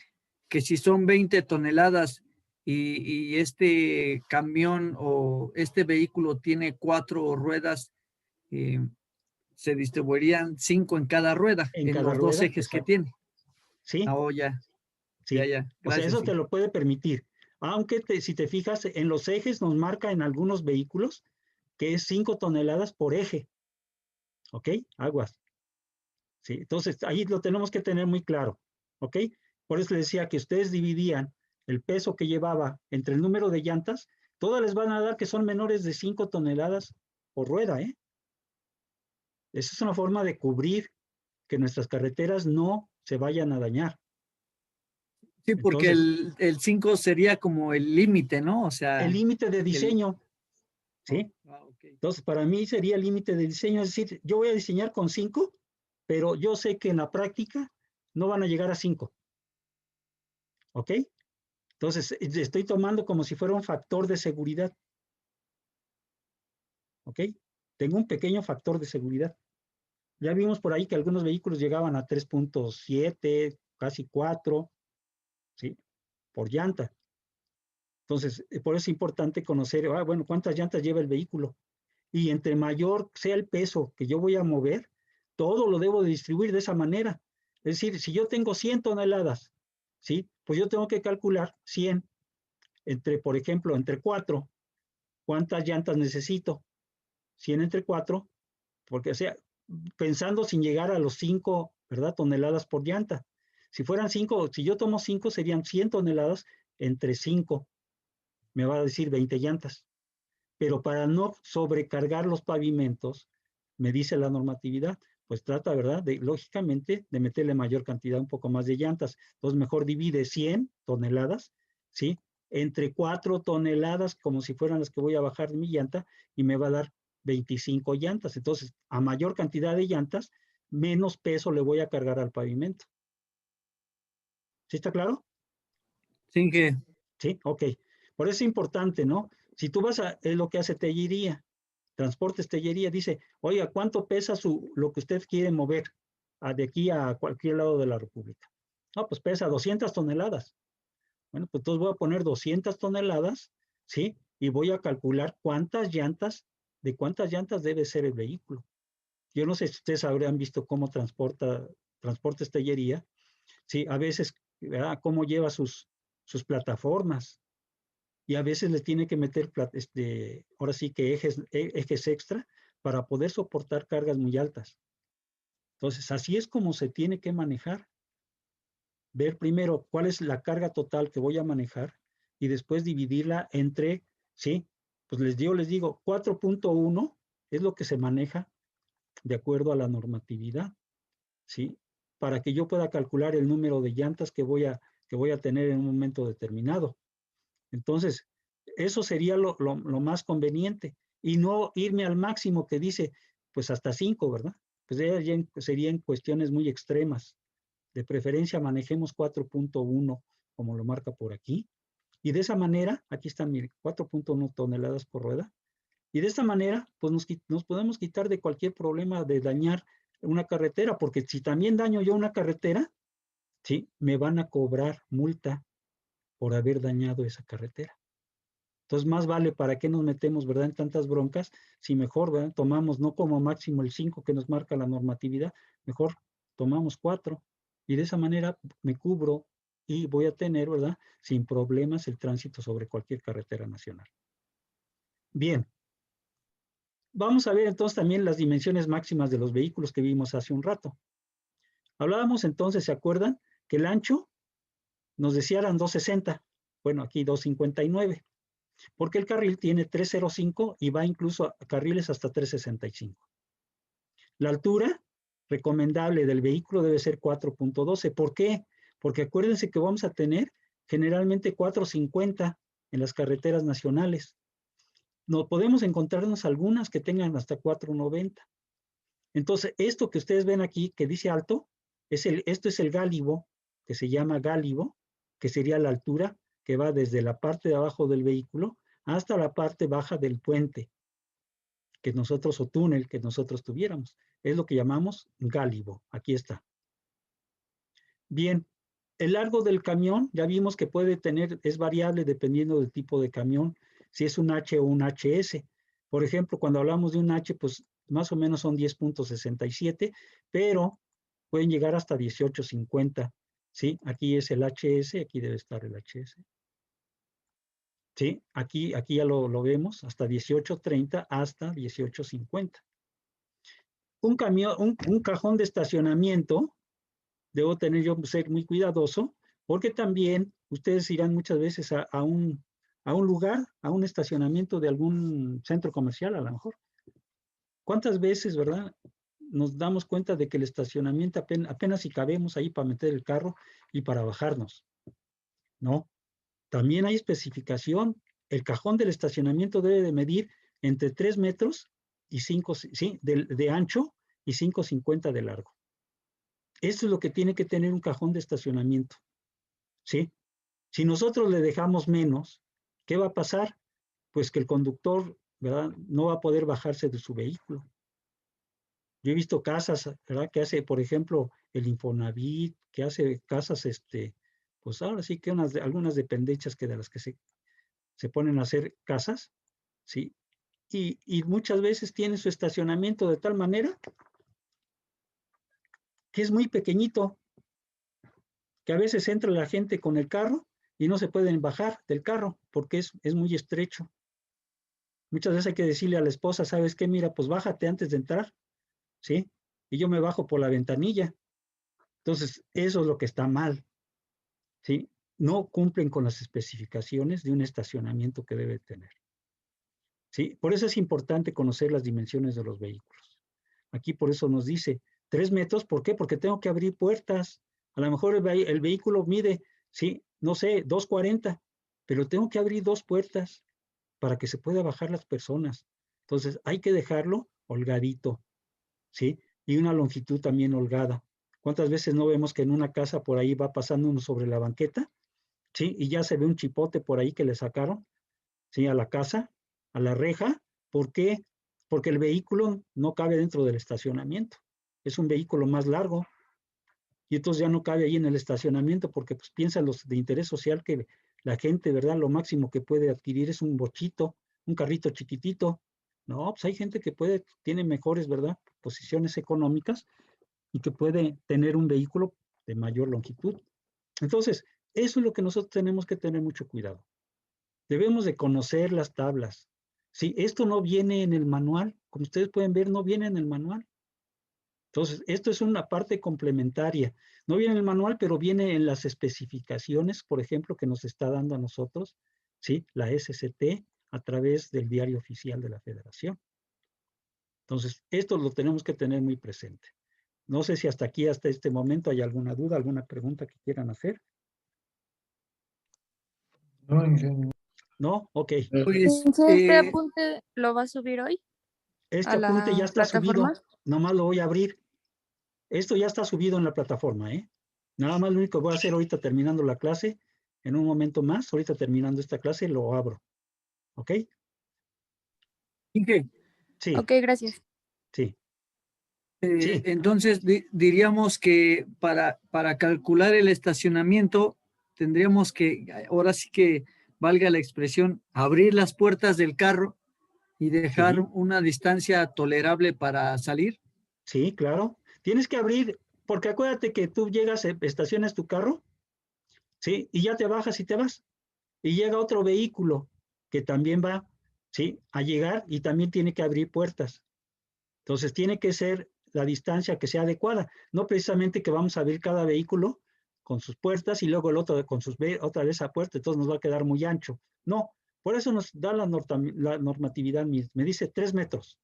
[SPEAKER 3] que si son 20 toneladas y este camión o este vehículo tiene 4 ruedas, se distribuirían 5 en cada rueda,
[SPEAKER 1] En
[SPEAKER 3] en
[SPEAKER 1] cada
[SPEAKER 3] los 2
[SPEAKER 1] rueda,
[SPEAKER 3] ejes que
[SPEAKER 1] exacto.
[SPEAKER 3] tiene.
[SPEAKER 1] Sí,
[SPEAKER 3] Oh, ya,
[SPEAKER 1] sí.
[SPEAKER 3] ya.
[SPEAKER 1] O sea,
[SPEAKER 3] Gracias,
[SPEAKER 1] eso te
[SPEAKER 3] sí.
[SPEAKER 1] lo puede permitir. Aunque si te fijas, en los ejes nos marca en algunos vehículos que es 5 toneladas por eje. ¿Ok? Aguas. Sí, entonces ahí lo tenemos que tener muy claro. ¿Ok? Por eso les decía que ustedes dividían el peso que llevaba entre el número de llantas, todas les van a dar que son menores de 5 toneladas por rueda, ¿eh? Esa es una forma de cubrir que nuestras carreteras no se vayan a dañar.
[SPEAKER 3] Sí, porque
[SPEAKER 1] Entonces,
[SPEAKER 3] el 5 sería como el límite, ¿no? O
[SPEAKER 1] el
[SPEAKER 3] sea,
[SPEAKER 1] límite de diseño, ¿sí?
[SPEAKER 3] okay.
[SPEAKER 1] Entonces, para mí sería el límite de diseño, es decir, yo voy a diseñar con 5, pero yo sé que en la práctica no van a llegar a 5, ¿ok? Entonces, estoy tomando como si fuera un factor de seguridad, ¿ok? Tengo un pequeño factor de seguridad. Ya vimos por ahí que algunos vehículos llegaban a 3.7, casi 4, ¿sí? Por llanta. Entonces, por eso es importante conocer, bueno, cuántas llantas lleva el vehículo. Y entre mayor sea el peso que yo voy a mover, todo lo debo de distribuir de esa manera. Es decir, si yo tengo 100 toneladas, ¿sí? Pues yo tengo que calcular 100 entre, por ejemplo, entre 4. ¿Cuántas llantas necesito? 100 entre 4, porque, o sea, pensando sin llegar a los 5, ¿verdad? Toneladas por llanta. Si fueran 5, si yo tomo 5, serían 100 toneladas entre 5. Me va a decir 20 llantas. Pero para no sobrecargar los pavimentos, me dice la normatividad, pues trata, ¿verdad?, lógicamente, de meterle mayor cantidad, un poco más de llantas. Entonces, mejor divide 100 toneladas, ¿sí? Entre 4 toneladas, como si fueran las que voy a bajar de mi llanta, y me va a dar 25 llantas. Entonces, a mayor cantidad de llantas, menos peso le voy a cargar al pavimento. ¿Sí está claro?
[SPEAKER 3] Sí, que
[SPEAKER 1] Sí, ok. Por eso es importante, ¿no? Si tú vas es lo que hace Tellería, Transportes Tellería, dice, oiga, ¿cuánto pesa lo que usted quiere mover de aquí a cualquier lado de la República? No, pues pesa 200 toneladas. Bueno, pues entonces voy a poner 200 toneladas, ¿sí? Y voy a calcular de cuántas llantas debe ser el vehículo. Yo no sé si ustedes habrán visto cómo Transportes Tellería, ¿sí? A veces, ¿verdad? Cómo lleva sus plataformas, y a veces les tiene que meter, ahora sí que ejes extra para poder soportar cargas muy altas. Entonces, así es como se tiene que manejar. Ver primero cuál es la carga total que voy a manejar y después dividirla entre, ¿sí? Pues yo les digo, 4.1 es lo que se maneja de acuerdo a la normatividad, ¿sí? Para que yo pueda calcular el número de llantas que voy a tener en un momento determinado. Entonces, eso sería lo más conveniente y no irme al máximo que dice, pues hasta 5, ¿verdad? Pues ya serían cuestiones muy extremas. De preferencia manejemos 4.1 como lo marca por aquí. Y de esa manera, aquí están, mire, 4.1 toneladas por rueda. Y de esta manera, pues nos podemos quitar de cualquier problema de dañar una carretera, porque si también daño yo una carretera, ¿sí? Me van a cobrar multa por haber dañado esa carretera. Entonces, más vale para qué nos metemos, ¿verdad?, en tantas broncas, si mejor, ¿verdad?, tomamos no como máximo el 5 que nos marca la normatividad, mejor tomamos 4 y de esa manera me cubro y voy a tener, ¿verdad?, sin problemas el tránsito sobre cualquier carretera nacional. Bien. Vamos a ver entonces también las dimensiones máximas de los vehículos que vimos hace un rato. Hablábamos entonces, ¿se acuerdan? Que el ancho nos decía eran 260. Bueno, aquí 259. Porque el carril tiene 305 y va incluso a carriles hasta 365. La altura recomendable del vehículo debe ser 4.12. ¿Por qué? Porque acuérdense que vamos a tener generalmente 450 en las carreteras nacionales. No podemos encontrarnos algunas que tengan hasta 490. Entonces, esto que ustedes ven aquí, que dice alto, esto es el gálibo, que se llama gálibo, que sería la altura que va desde la parte de abajo del vehículo hasta la parte baja del puente, que nosotros, o túnel que nosotros tuviéramos. Es lo que llamamos gálibo. Aquí está. Bien, el largo del camión, ya vimos que puede tener, es variable dependiendo del tipo de camión, si es un H o un HS. Por ejemplo, cuando hablamos de un H, pues más o menos son 10.67, pero pueden llegar hasta 18.50. ¿Sí? Aquí es el HS, aquí debe estar el HS. ¿Sí? Aquí ya lo vemos, hasta 18.30 hasta 18.50. Un camión, un cajón de estacionamiento, debo tener yo ser muy cuidadoso, porque también ustedes irán muchas veces a un lugar, a un estacionamiento de algún centro comercial a lo mejor. ¿Cuántas veces, verdad, nos damos cuenta de que el estacionamiento apenas si cabemos ahí para meter el carro y para bajarnos? No, también hay especificación. El cajón del estacionamiento debe de medir entre 3 metros y 5, sí, de ancho y 5.50 de largo. Esto es lo que tiene que tener un cajón de estacionamiento, ¿sí? Si nosotros le dejamos menos, ¿qué va a pasar? Pues que el conductor, ¿verdad?, no va a poder bajarse de su vehículo. Yo he visto casas, ¿verdad?, que hace, por ejemplo, el Infonavit, que hace casas, pues ahora sí que algunas dependencias que de las que se ponen a hacer casas, ¿sí? Y muchas veces tienen su estacionamiento de tal manera que es muy pequeñito, que a veces entra la gente con el carro y no se pueden bajar del carro porque es muy estrecho. Muchas veces hay que decirle a la esposa, ¿sabes qué? Mira, pues bájate antes de entrar, ¿sí? Y yo me bajo por la ventanilla. Entonces, eso es lo que está mal, ¿sí? No cumplen con las especificaciones de un estacionamiento que debe tener, ¿sí? Por eso es importante conocer las dimensiones de los vehículos. Aquí por eso nos dice 3 metros, ¿por qué? Porque tengo que abrir puertas. A lo mejor el vehículo mide, sí, no sé, 2.40, pero tengo que abrir 2 puertas para que se pueda bajar las personas. Entonces, hay que dejarlo holgadito, ¿sí? Y una longitud también holgada. ¿Cuántas veces no vemos que en una casa por ahí va pasando uno sobre la banqueta? ¿Sí? Y ya se ve un chipote por ahí que le sacaron, ¿sí? A la casa, a la reja. ¿Por qué? Porque el vehículo no cabe dentro del estacionamiento. Es un vehículo más largo y entonces ya no cabe ahí en el estacionamiento porque pues piensan los de interés social que la gente, ¿verdad? Lo máximo que puede adquirir es un bochito, un carrito chiquitito. No, pues hay gente que tiene mejores, ¿verdad?, posiciones económicas y que puede tener un vehículo de mayor longitud. Entonces, eso es lo que nosotros tenemos que tener mucho cuidado. Debemos de conocer las tablas. Si esto no viene en el manual, como ustedes pueden ver, no viene en el manual. Entonces, esto es una parte complementaria. No viene en el manual, pero viene en las especificaciones, por ejemplo, que nos está dando a nosotros, ¿sí?, la SCT a través del Diario Oficial de la Federación. Entonces, esto lo tenemos que tener muy presente. No sé si hasta aquí, hasta este momento, hay alguna duda, alguna pregunta que quieran hacer.
[SPEAKER 4] No, ingeniero.
[SPEAKER 1] ¿No? Ok.
[SPEAKER 3] Pues,
[SPEAKER 6] ¿Este apunte lo va a subir hoy
[SPEAKER 1] Este
[SPEAKER 6] a
[SPEAKER 1] apunte ya
[SPEAKER 6] la
[SPEAKER 1] está
[SPEAKER 6] plataforma?
[SPEAKER 1] subido. Nomás lo voy a abrir. Esto ya está subido en la plataforma, ¿eh? Nada más lo único que voy a hacer ahorita terminando la clase, en un momento más, ahorita terminando esta clase, lo abro. ¿Ok?
[SPEAKER 3] Inge,
[SPEAKER 1] Sí,
[SPEAKER 6] Ok, gracias.
[SPEAKER 1] sí. Sí.
[SPEAKER 3] Entonces diríamos que para calcular el estacionamiento tendríamos que, ahora sí que valga la expresión, abrir las puertas del carro y dejar
[SPEAKER 1] Sí,
[SPEAKER 3] una distancia tolerable para salir.
[SPEAKER 1] sí, claro. Tienes que abrir, porque acuérdate que tú llegas, estacionas tu carro, ¿sí? Y ya te bajas y te vas. Y llega otro vehículo que también va, ¿sí? A llegar y también tiene que abrir puertas. Entonces tiene que ser la distancia que sea adecuada, no precisamente que vamos a abrir cada vehículo con sus puertas y luego el otro con sus otra vez a puerta, entonces nos va a quedar muy ancho. No, por eso nos da la normatividad, me dice 3 metros.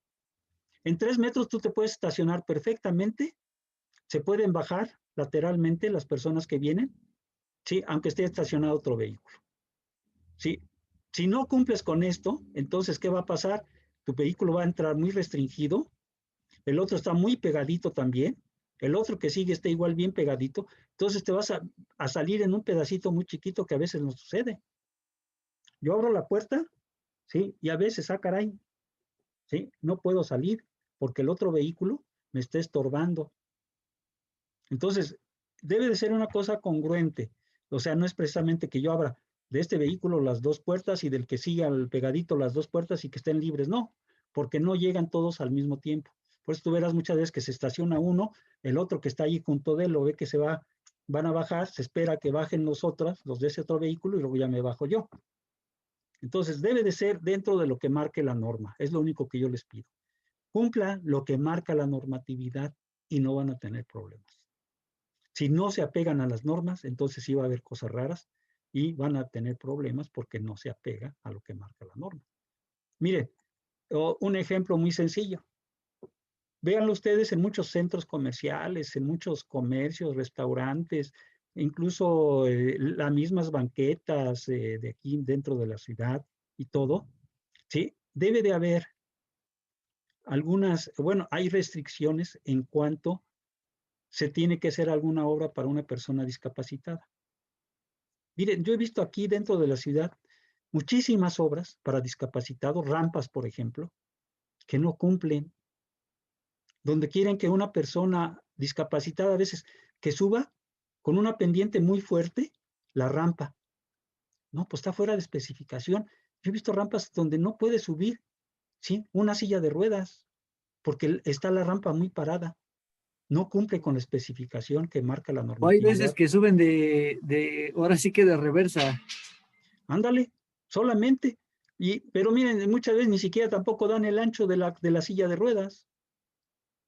[SPEAKER 1] En 3 metros tú te puedes estacionar perfectamente, se pueden bajar lateralmente las personas que vienen, sí, aunque esté estacionado otro vehículo. Sí, si no cumples con esto, entonces, ¿qué va a pasar? Tu vehículo va a entrar muy restringido, el otro está muy pegadito también, el otro que sigue está igual bien pegadito, entonces te vas a salir en un pedacito muy chiquito que a veces nos sucede. Yo abro la puerta, ¿sí? Y a veces, caray, ¿sí? No puedo salir porque el otro vehículo me está estorbando. Entonces, debe de ser una cosa congruente. O sea, no es precisamente que yo abra de este vehículo las 2 puertas y del que siga al pegadito las 2 puertas y que estén libres. No, porque no llegan todos al mismo tiempo. Por eso tú verás muchas veces que se estaciona uno, el otro que está allí junto de él lo ve que van a bajar, se espera que bajen los otros, los de ese otro vehículo y luego ya me bajo yo. Entonces, debe de ser dentro de lo que marque la norma. Es lo único que yo les pido. Cumpla lo que marca la normatividad y no van a tener problemas. Si no se apegan a las normas, entonces sí va a haber cosas raras y van a tener problemas porque no se apega a lo que marca la norma. Miren, un ejemplo muy sencillo. Véanlo ustedes en muchos centros comerciales, en muchos comercios, restaurantes, incluso las mismas banquetas de aquí dentro de la ciudad y todo, ¿sí? Debe de haber algunas, bueno, hay restricciones en cuanto se tiene que hacer alguna obra para una persona discapacitada. Miren, yo he visto aquí dentro de la ciudad muchísimas obras para discapacitados, rampas, por ejemplo, que no cumplen, donde quieren que una persona discapacitada a veces que suba con una pendiente muy fuerte la rampa. No, pues está fuera de especificación. Yo he visto rampas donde no puede subir, ¿sí? Una silla de ruedas, porque está la rampa muy parada. No cumple con la especificación que marca la
[SPEAKER 3] O hay veces
[SPEAKER 1] normatividad.
[SPEAKER 3] que suben ahora sí que de reversa.
[SPEAKER 1] Ándale, solamente. Pero miren, muchas veces ni siquiera tampoco dan el ancho de la silla de ruedas.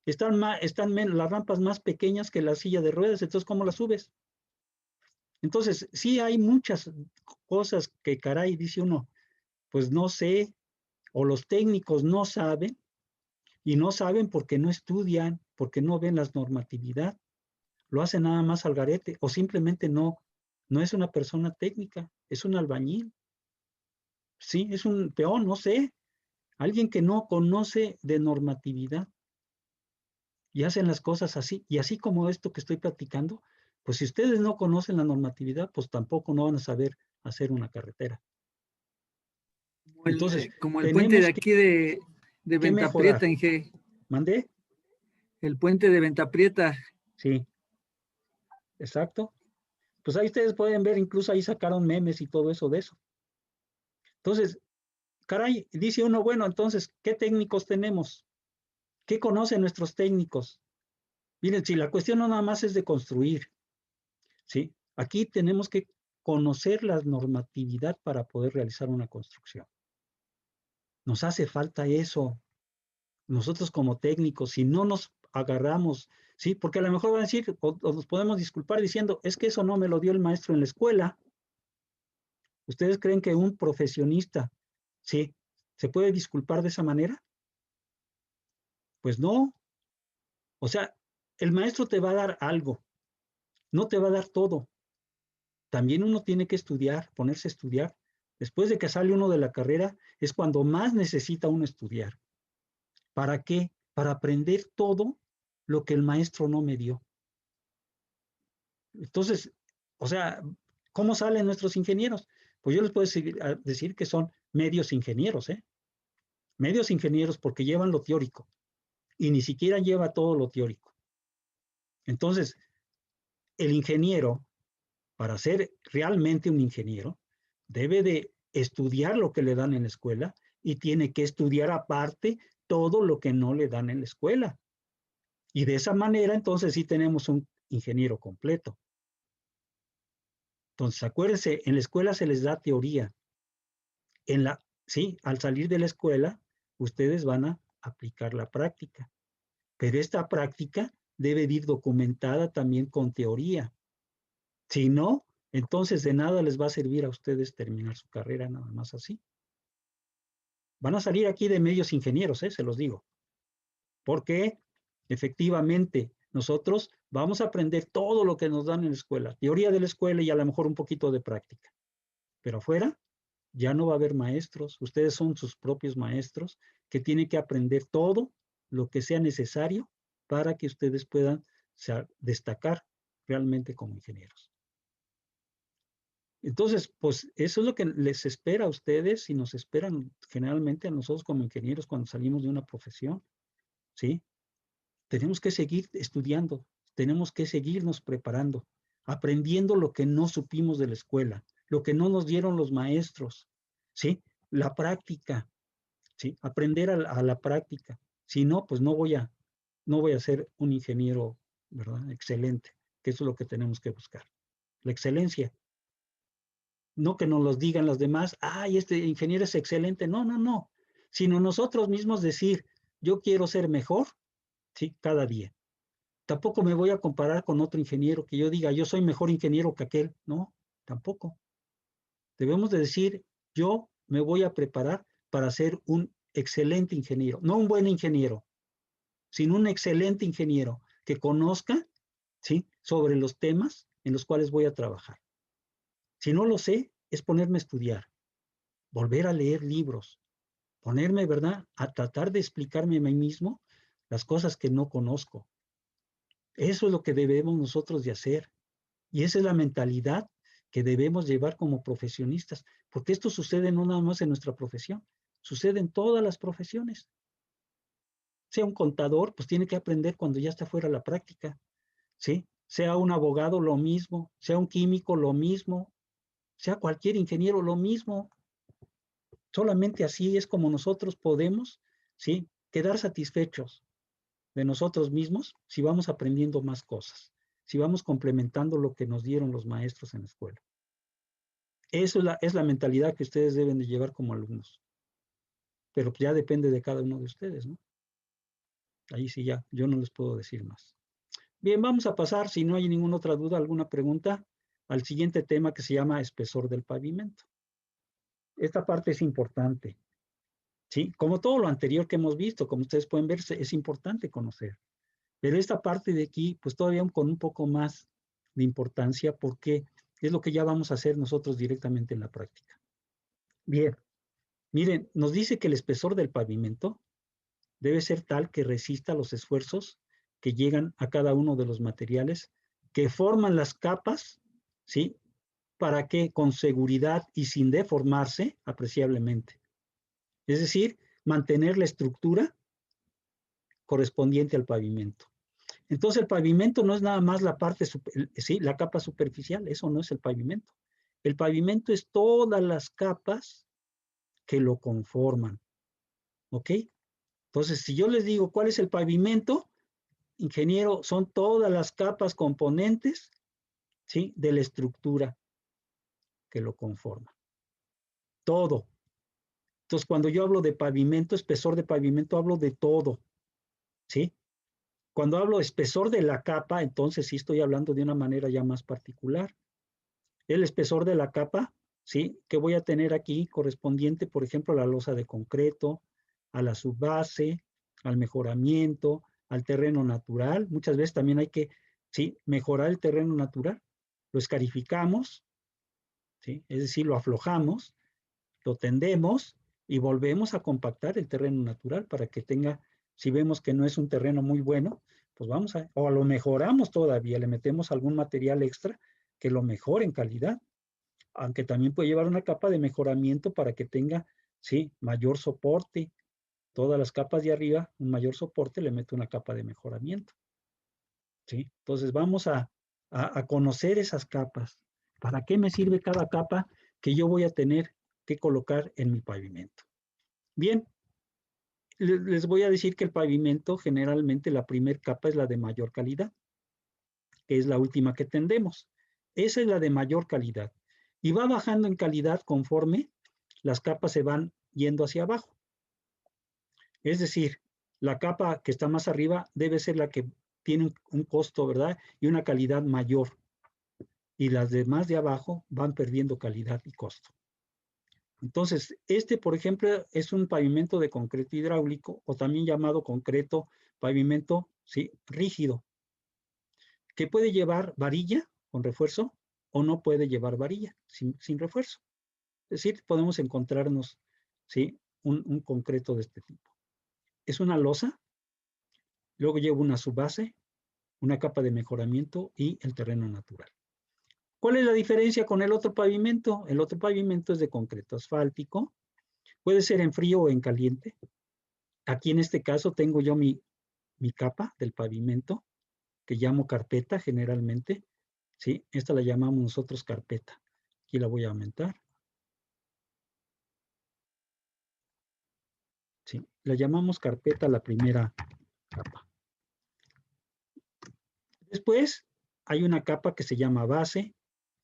[SPEAKER 1] Están las rampas más pequeñas que la silla de ruedas, entonces, ¿cómo las subes? Entonces, sí hay muchas cosas que, caray, dice uno, pues no sé, o los técnicos no saben, y no saben porque no estudian, porque no ven las normatividad, lo hacen nada más al garete, o simplemente no es una persona técnica, es un albañil, sí, es un peón, no sé, alguien que no conoce de normatividad y hacen las cosas así. Y así como esto que estoy platicando, pues si ustedes no conocen la normatividad, pues tampoco no van a saber hacer una carretera. Entonces,
[SPEAKER 3] Como el puente de
[SPEAKER 1] tenemos que,
[SPEAKER 3] aquí de
[SPEAKER 1] que
[SPEAKER 3] Venta
[SPEAKER 1] mejorar.
[SPEAKER 3] Prieta en G.
[SPEAKER 1] ¿Mandé?
[SPEAKER 3] El puente de Venta Prieta.
[SPEAKER 1] Sí, exacto. Pues ahí ustedes pueden ver, incluso ahí sacaron memes y todo eso de eso. Entonces, caray, dice uno, bueno, entonces, ¿qué técnicos tenemos? ¿Qué conocen nuestros técnicos? Miren, si la cuestión no nada más es de construir, ¿sí? Aquí tenemos que conocer la normatividad para poder realizar una construcción. Nos hace falta eso. Nosotros como técnicos, si no nos agarramos, ¿sí? Porque a lo mejor van a decir, o nos podemos disculpar diciendo, es que eso no me lo dio el maestro en la escuela. ¿Ustedes creen que un profesionista, sí, se puede disculpar de esa manera? Pues no. O sea, el maestro te va a dar algo, no te va a dar todo. También uno tiene que estudiar, ponerse a estudiar. Después de que sale uno de la carrera, es cuando más necesita uno estudiar. ¿Para qué? Para aprender todo lo que el maestro no me dio. Entonces, o sea, ¿cómo salen nuestros ingenieros? Pues yo les puedo decir que son medios ingenieros, ¿eh? Medios ingenieros porque llevan lo teórico. y ni siquiera lleva todo lo teórico. Entonces, el ingeniero, para ser realmente un ingeniero, debe de estudiar lo que le dan en la escuela y tiene que estudiar aparte todo lo que no le dan en la escuela. Y de esa manera, entonces, sí tenemos un ingeniero completo. Entonces, acuérdense, en la escuela se les da teoría. Sí, al salir de la escuela, ustedes van a aplicar la práctica. Pero esta práctica debe ir documentada también con teoría. Si no, entonces de nada les va a servir a ustedes terminar su carrera nada más así. Van a salir aquí de medios ingenieros, se los digo. Porque efectivamente nosotros vamos a aprender todo lo que nos dan en la escuela, teoría de la escuela y a lo mejor un poquito de práctica. Pero afuera ya no va a haber maestros, ustedes son sus propios maestros que tienen que aprender todo lo que sea necesario para que ustedes puedan destacar realmente como ingenieros. Entonces, pues eso es lo que les espera a ustedes y nos esperan generalmente a nosotros como ingenieros cuando salimos de una profesión, ¿sí? Tenemos que seguir estudiando, tenemos que seguirnos preparando, aprendiendo lo que no supimos de la escuela, lo que no nos dieron los maestros, ¿sí? La práctica, ¿sí? Aprender a la práctica. Si no, pues no voy a ser un ingeniero, ¿verdad? Excelente, que eso es lo que tenemos que buscar. La excelencia. No que nos los digan los demás, ay, este ingeniero es excelente. No, no, no. Sino nosotros mismos decir, yo quiero ser mejor, ¿sí? Cada día. Tampoco me voy a comparar con otro ingeniero que yo diga, yo soy mejor ingeniero que aquel. No, tampoco. Debemos de decir, yo me voy a preparar para ser un excelente ingeniero, no un buen ingeniero, sino un excelente ingeniero que conozca, ¿sí? Sobre los temas en los cuales voy a trabajar. Si no lo sé, es ponerme a estudiar, volver a leer libros, ponerme, ¿verdad?, a tratar de explicarme a mí mismo las cosas que no conozco. Eso es lo que debemos nosotros de hacer. Y esa es la mentalidad que debemos llevar como profesionistas, porque esto sucede no nada más en nuestra profesión, sucede en todas las profesiones. Sea un contador, pues tiene que aprender cuando ya está fuera de la práctica, ¿sí? Sea un abogado, lo mismo, sea un químico, lo mismo, sea cualquier ingeniero, lo mismo. Solamente así es como nosotros podemos, ¿sí?, quedar satisfechos de nosotros mismos si vamos aprendiendo más cosas, si vamos complementando lo que nos dieron los maestros en la escuela. Eso es la mentalidad que ustedes deben de llevar como alumnos. Pero ya depende de cada uno de ustedes, ¿no? Ahí sí ya, yo no les puedo decir más. Bien, vamos a pasar, si no hay ninguna otra duda, alguna pregunta, al siguiente tema que se llama espesor del pavimento. Esta parte es importante, ¿sí? Como todo lo anterior que hemos visto, como ustedes pueden ver, es importante conocer. Pero esta parte de aquí, pues todavía con un poco más de importancia porque es lo que ya vamos a hacer nosotros directamente en la práctica. Bien, miren, nos dice que el espesor del pavimento debe ser tal que resista los esfuerzos que llegan a cada uno de los materiales que forman las capas, ¿sí? Para que con seguridad y sin deformarse apreciablemente. Es decir, mantener la estructura correspondiente al pavimento. Entonces el pavimento no es nada más la parte, sí, la capa superficial, eso no es el pavimento. El pavimento es todas las capas que lo conforman, ¿ok? Entonces, si yo les digo cuál es el pavimento, ingeniero, son todas las capas componentes, ¿sí?, de la estructura que lo conforman. Todo. Entonces, cuando yo hablo de pavimento, espesor de pavimento, hablo de todo, ¿sí? Cuando hablo de espesor de la capa, entonces sí estoy hablando de una manera ya más particular. El espesor de la capa, ¿sí?, que voy a tener aquí correspondiente, por ejemplo, a la losa de concreto, a la subbase, al mejoramiento, al terreno natural. Muchas veces también hay que, ¿sí?, mejorar el terreno natural. Lo escarificamos, ¿sí?, es decir, lo aflojamos, lo tendemos y volvemos a compactar el terreno natural para que tenga, si vemos que no es un terreno muy bueno, pues o lo mejoramos todavía, le metemos algún material extra que lo mejore en calidad, aunque también puede llevar una capa de mejoramiento para que tenga, sí, mayor soporte. todas las capas de arriba, un mayor soporte, le meto una capa de mejoramiento. ¿Sí? Entonces vamos a conocer esas capas. ¿Para qué me sirve cada capa que yo voy a tener que colocar en mi pavimento? Bien, les voy a decir que el pavimento, generalmente la primera capa es la de mayor calidad, que es la última que tendemos. Esa es la de mayor calidad. Y va bajando en calidad conforme las capas se van yendo hacia abajo. Es decir, la capa que está más arriba debe ser la que tiene un costo, ¿verdad? Y una calidad mayor. Y las demás de abajo van perdiendo calidad y costo. Entonces, por ejemplo, es un pavimento de concreto hidráulico o también llamado concreto pavimento, ¿sí?, rígido, que puede llevar varilla con refuerzo o no puede llevar varilla sin refuerzo. Es decir, podemos encontrarnos, ¿sí?, un concreto de este tipo. Es una losa, luego lleva una subbase, una capa de mejoramiento y el terreno natural. ¿Cuál es la diferencia con el otro pavimento? El otro pavimento es de concreto asfáltico, puede ser en frío o en caliente. Aquí en este caso tengo yo mi capa del pavimento, que llamo carpeta generalmente, ¿sí? Esta la llamamos nosotros carpeta. Aquí la voy a aumentar. Sí, la llamamos carpeta la primera capa. Después hay una capa que se llama base,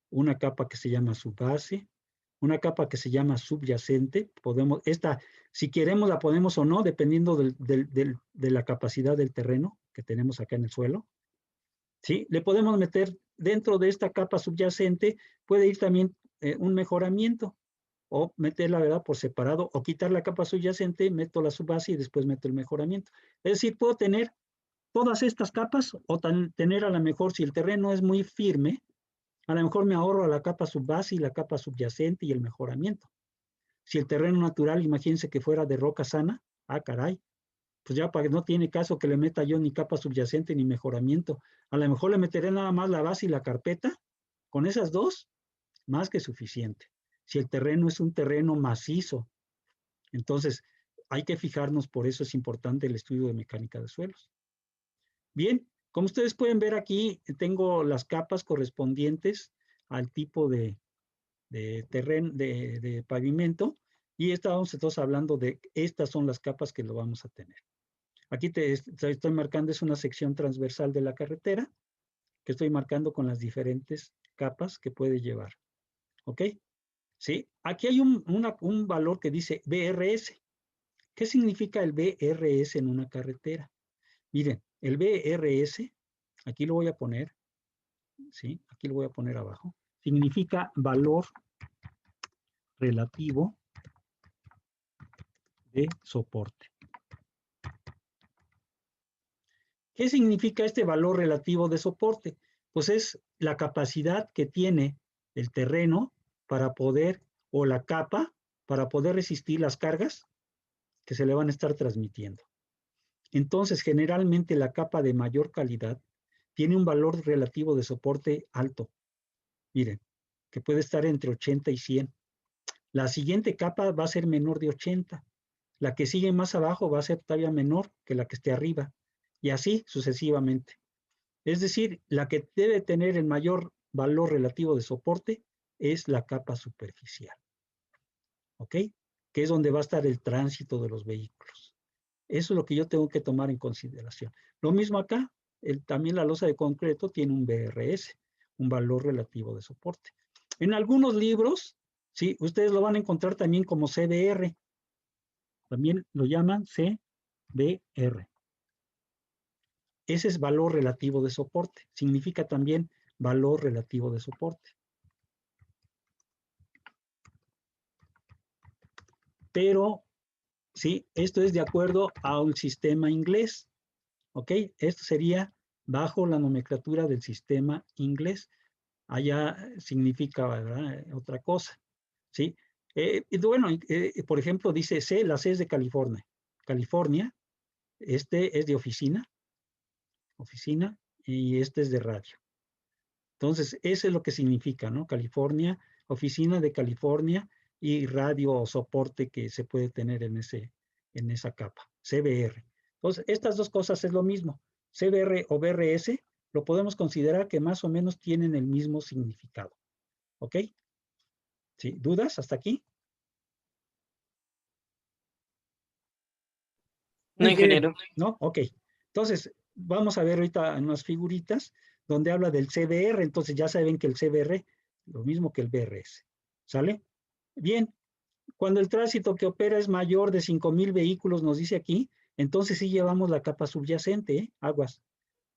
[SPEAKER 1] una capa que se llama subbase, una capa que se llama subyacente. Esta, si queremos la ponemos o no, dependiendo de la capacidad del terreno que tenemos acá en el suelo. ¿Sí? Le podemos meter dentro de esta capa subyacente, puede ir también un mejoramiento, o meterla, ¿verdad?, por separado, o quitar la capa subyacente, meto la subbase y después meto el mejoramiento. Es decir, puedo tener todas estas capas, o tener a lo mejor, si el terreno es muy firme, a lo mejor me ahorro a la capa subbase y la capa subyacente y el mejoramiento. Si el terreno natural, imagínense que fuera de roca sana, caray, pues ya no tiene caso que le meta yo ni capa subyacente ni mejoramiento. A lo mejor le meteré nada más la base y la carpeta. Con esas dos, más que suficiente. Si el terreno es un terreno macizo, entonces hay que fijarnos, por eso es importante el estudio de mecánica de suelos. Bien, como ustedes pueden ver aquí, tengo las capas correspondientes al tipo de terreno, de pavimento, y estamos entonces hablando de estas son las capas que lo vamos a tener. Aquí te estoy marcando, es una sección transversal de la carretera, que estoy marcando con las diferentes capas que puede llevar. ¿Ok? ¿Sí? Aquí hay un valor que dice BRS. ¿Qué significa el BRS en una carretera? Miren, el BRS, aquí lo voy a poner, ¿sí? Aquí lo voy a poner abajo. Significa valor relativo de soporte. ¿Qué significa este valor relativo de soporte? Pues es la capacidad que tiene el terreno para poder, o la capa, para poder resistir las cargas que se le van a estar transmitiendo. Entonces, generalmente la capa de mayor calidad tiene un valor relativo de soporte alto. Miren, que puede estar entre 80 y 100. La siguiente capa va a ser menor de 80. La que sigue más abajo va a ser todavía menor que la que esté arriba. Y así sucesivamente. Es decir, la que debe tener el mayor valor relativo de soporte es la capa superficial. ¿Ok? Que es donde va a estar el tránsito de los vehículos. Eso es lo que yo tengo que tomar en consideración. Lo mismo acá, también la losa de concreto tiene un BRS, un valor relativo de soporte. En algunos libros, sí, ustedes lo van a encontrar también como CBR. También lo llaman CBR. Ese es valor relativo de soporte. Significa también valor relativo de soporte. Pero, sí, esto es de acuerdo a un sistema inglés. ¿Ok? Esto sería bajo la nomenclatura del sistema inglés. Allá significa, ¿verdad?, otra cosa. ¿Sí? Bueno, por ejemplo, dice C, la C es de California. California, este es de oficina, y este es de radio. Entonces, eso es lo que significa, ¿no? California, oficina de California y radio o soporte que se puede tener en ese en esa capa, CBR. Entonces, estas dos cosas es lo mismo. CBR o BRS lo podemos considerar que más o menos tienen el mismo significado. ¿Ok? ¿Sí? ¿Dudas hasta aquí?
[SPEAKER 5] No, ingeniero.
[SPEAKER 1] ¿No? Ok. Entonces, vamos a ver ahorita en unas figuritas donde habla del CBR. Entonces, ya saben que el CBR, lo mismo que el BRS. ¿Sale? Bien. Cuando el tránsito que opera es mayor de 5,000 vehículos, nos dice aquí, entonces sí llevamos la capa subyacente, ¿eh? Aguas.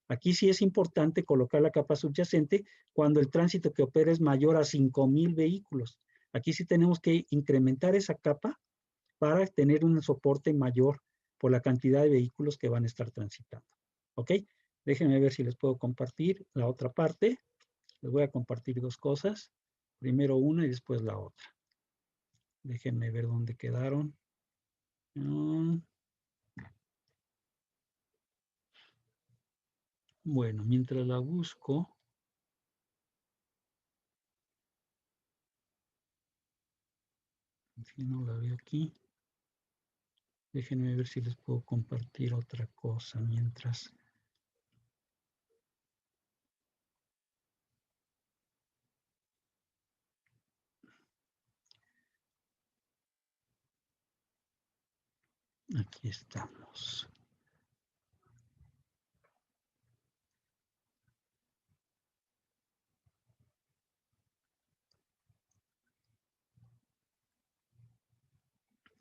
[SPEAKER 1] Aquí sí es importante colocar la capa subyacente cuando el tránsito que opera es mayor a 5,000 vehículos. Aquí sí tenemos que incrementar esa capa para tener un soporte mayor por la cantidad de vehículos que van a estar transitando. ¿Ok? Déjenme ver si les puedo compartir la otra parte. Les voy a compartir dos cosas. Primero una y después la otra. Déjenme ver dónde quedaron. Bueno, mientras la busco. Si no la veo aquí. Déjenme ver si les puedo compartir otra cosa mientras. Aquí estamos.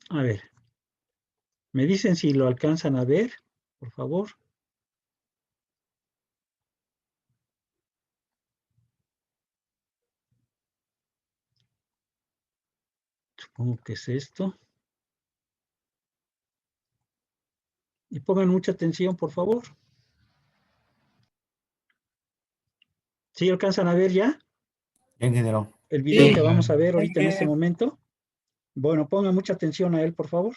[SPEAKER 1] A ver, me dicen si lo alcanzan a ver, por favor. Supongo que es esto. Y pongan mucha atención, por favor. ¿Sí alcanzan a ver ya
[SPEAKER 7] Ingeniero.
[SPEAKER 1] el video
[SPEAKER 3] Sí.
[SPEAKER 1] que vamos a ver ahorita en este momento? Bueno, pongan mucha atención a él, por favor.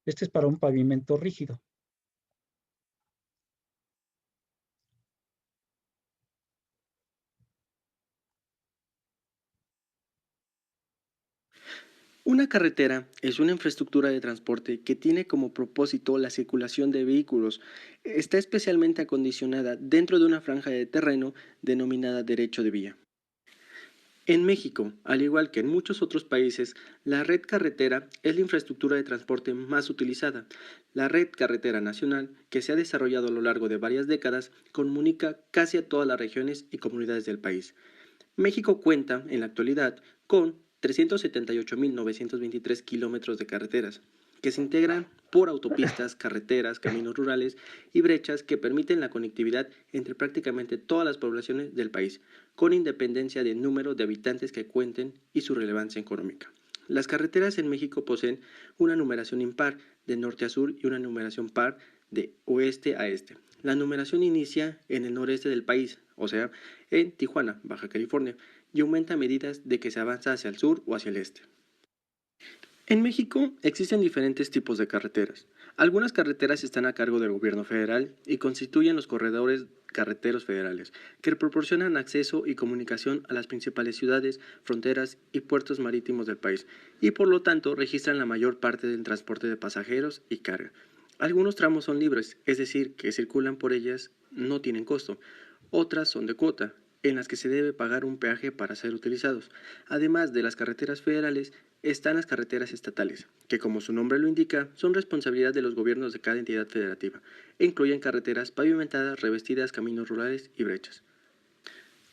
[SPEAKER 1] Este es para un pavimento rígido.
[SPEAKER 8] Una carretera es una infraestructura de transporte que tiene como propósito la circulación de vehículos. Está especialmente acondicionada dentro de una franja de terreno denominada derecho de vía. En México, al igual que en muchos otros países, la red carretera es la infraestructura de transporte más utilizada. La red carretera nacional, que se ha desarrollado a lo largo de varias décadas, comunica casi a todas las regiones y comunidades del país. México cuenta, en la actualidad, con 378.923 kilómetros de carreteras, que se integran por autopistas, carreteras, caminos rurales y brechas que permiten la conectividad entre prácticamente todas las poblaciones del país, con independencia del número de habitantes que cuenten y su relevancia económica. Las carreteras en México poseen una numeración impar de norte a sur y una numeración par de oeste a este. La numeración inicia en el noreste del país, o sea, en Tijuana, Baja California, y aumenta a medida de que se avanza hacia el sur o hacia el este. En México existen diferentes tipos de carreteras. Algunas carreteras están a cargo del gobierno federal y constituyen los corredores carreteros federales, que proporcionan acceso y comunicación a las principales ciudades, fronteras y puertos marítimos del país, y por lo tanto registran la mayor parte del transporte de pasajeros y carga. Algunos tramos son libres, es decir, que circulan por ellas no tienen costo. Otras son de cuota, en las que se debe pagar un peaje para ser utilizados. Además de las carreteras federales, están las carreteras estatales, que como su nombre lo indica, son responsabilidad de los gobiernos de cada entidad federativa, e incluyen carreteras pavimentadas, revestidas, caminos rurales y brechas.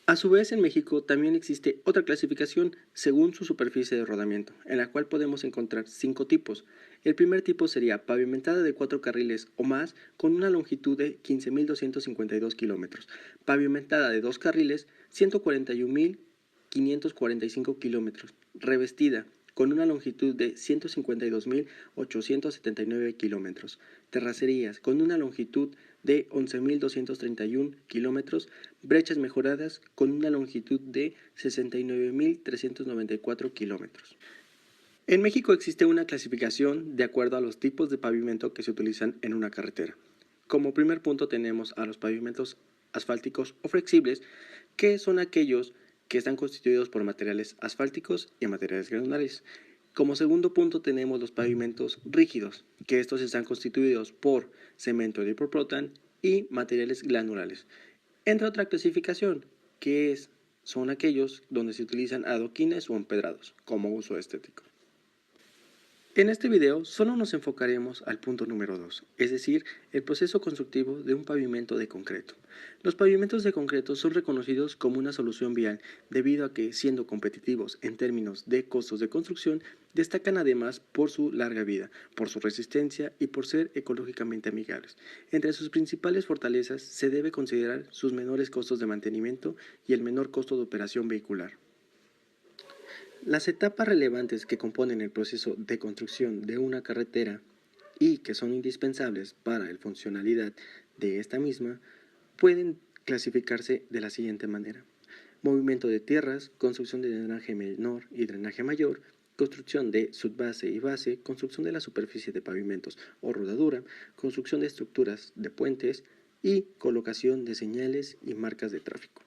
[SPEAKER 8] A su vez, en México también existe otra clasificación según su superficie de rodamiento, en la cual podemos encontrar 5 tipos. El primer tipo sería pavimentada de 4 carriles o más con una longitud de 15.252 kilómetros, pavimentada de 2 carriles, 141.545 kilómetros, revestida con una longitud de 152.879 kilómetros, terracerías con una longitud de 11.231 kilómetros, brechas mejoradas con una longitud de 69.394 kilómetros. En México existe una clasificación de acuerdo a los tipos de pavimento que se utilizan en una carretera. Como primer punto tenemos a los pavimentos asfálticos o flexibles, que son aquellos que están constituidos por materiales asfálticos y materiales granulares. Como segundo punto tenemos los pavimentos rígidos, que estos están constituidos por cemento eritropoyetin y materiales granulares. Entra otra clasificación, que son aquellos donde se utilizan adoquines o empedrados, como uso estético. En este video solo nos enfocaremos al punto número 2, es decir, el proceso constructivo de un pavimento de concreto. Los pavimentos de concreto son reconocidos como una solución vial debido a que, siendo competitivos en términos de costos de construcción, destacan además por su larga vida, por su resistencia y por ser ecológicamente amigables. Entre sus principales fortalezas se debe considerar sus menores costos de mantenimiento y el menor costo de operación vehicular. Las etapas relevantes que componen el proceso de construcción de una carretera y que son indispensables para la funcionalidad de esta misma pueden clasificarse de la siguiente manera: movimiento de tierras, construcción de drenaje menor y drenaje mayor, construcción de subbase y base, construcción de la superficie de pavimentos o rodadura, construcción de estructuras de puentes y colocación de señales y marcas de tráfico.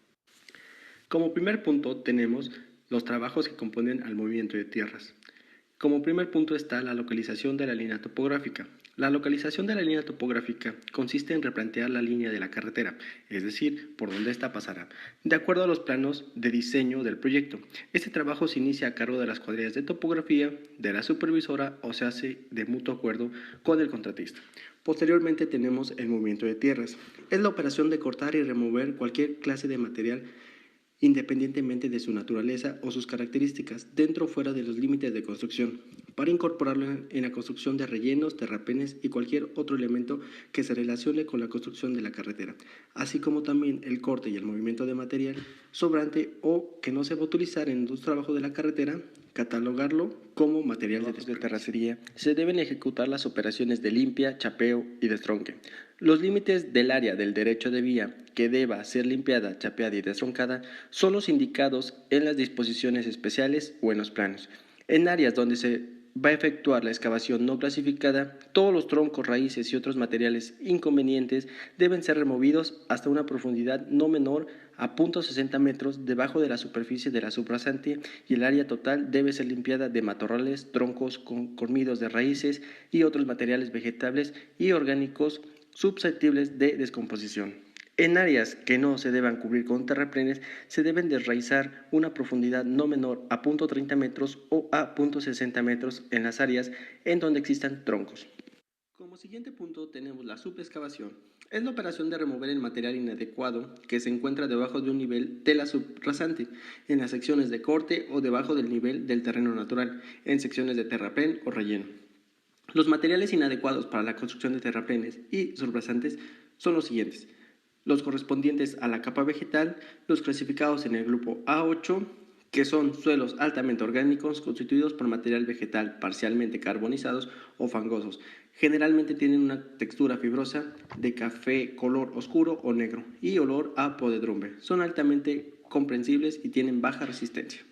[SPEAKER 8] Como primer punto tenemos los trabajos que componen al movimiento de tierras. Como primer punto está la localización de la línea topográfica. La localización de la línea topográfica consiste en replantear la línea de la carretera, es decir, por donde ésta pasará, de acuerdo a los planos de diseño del proyecto. Este trabajo se inicia a cargo de las cuadrillas de topografía, de la supervisora o se hace de mutuo acuerdo con el contratista. Posteriormente tenemos el movimiento de tierras. Es la operación de cortar y remover cualquier clase de material independientemente de su naturaleza o sus características, dentro o fuera de los límites de construcción, para incorporarlo en la construcción de rellenos, terraplenes y cualquier otro elemento que se relacione con la construcción de la carretera, así como también el corte y el movimiento de material sobrante o que no se va a utilizar en los trabajos de la carretera, catalogarlo como material de terracería. Se deben ejecutar las operaciones de limpia, chapeo y destronque. Los límites del área del derecho de vía que deba ser limpiada, chapeada y destroncada son los indicados en las disposiciones especiales o en los planos. En áreas donde se va a efectuar la excavación no clasificada, todos los troncos, raíces y otros materiales inconvenientes deben ser removidos hasta una profundidad no menor a 0.60 metros debajo de la superficie de la subrasante y el área total debe ser limpiada de matorrales, troncos, cormidos de raíces y otros materiales vegetales y orgánicos susceptibles de descomposición. En áreas que no se deban cubrir con terraplenes, se deben desraizar una profundidad no menor a 0.30 metros o a 0.60 metros en las áreas en donde existan troncos. Como siguiente punto tenemos la subexcavación. Es la operación de remover el material inadecuado que se encuentra debajo de un nivel de la subrasante, en las secciones de corte o debajo del nivel del terreno natural, en secciones de terraplén o relleno. Los materiales inadecuados para la construcción de terraplenes y subrasantes son los siguientes: los correspondientes a la capa vegetal, los clasificados en el grupo A8, que son suelos altamente orgánicos constituidos por material vegetal parcialmente carbonizados o fangosos. Generalmente tienen una textura fibrosa de café color oscuro o negro y olor a podredumbre. Son altamente comprensibles y tienen baja resistencia.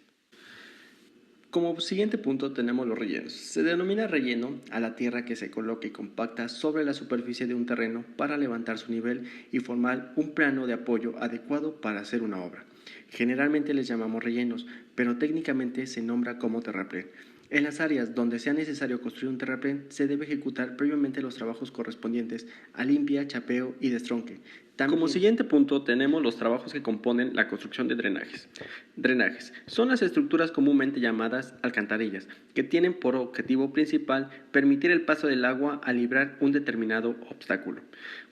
[SPEAKER 8] Como siguiente punto tenemos los rellenos. Se denomina relleno a la tierra que se coloca y compacta sobre la superficie de un terreno para levantar su nivel y formar un plano de apoyo adecuado para hacer una obra. Generalmente les llamamos rellenos, pero técnicamente se nombra como terraplén. En las áreas donde sea necesario construir un terraplén, se debe ejecutar previamente los trabajos correspondientes a limpia, chapeo y destronque. Como siguiente punto tenemos los trabajos que componen la construcción de drenajes. Drenajes son las estructuras comúnmente llamadas alcantarillas, que tienen por objetivo principal permitir el paso del agua al librar un determinado obstáculo.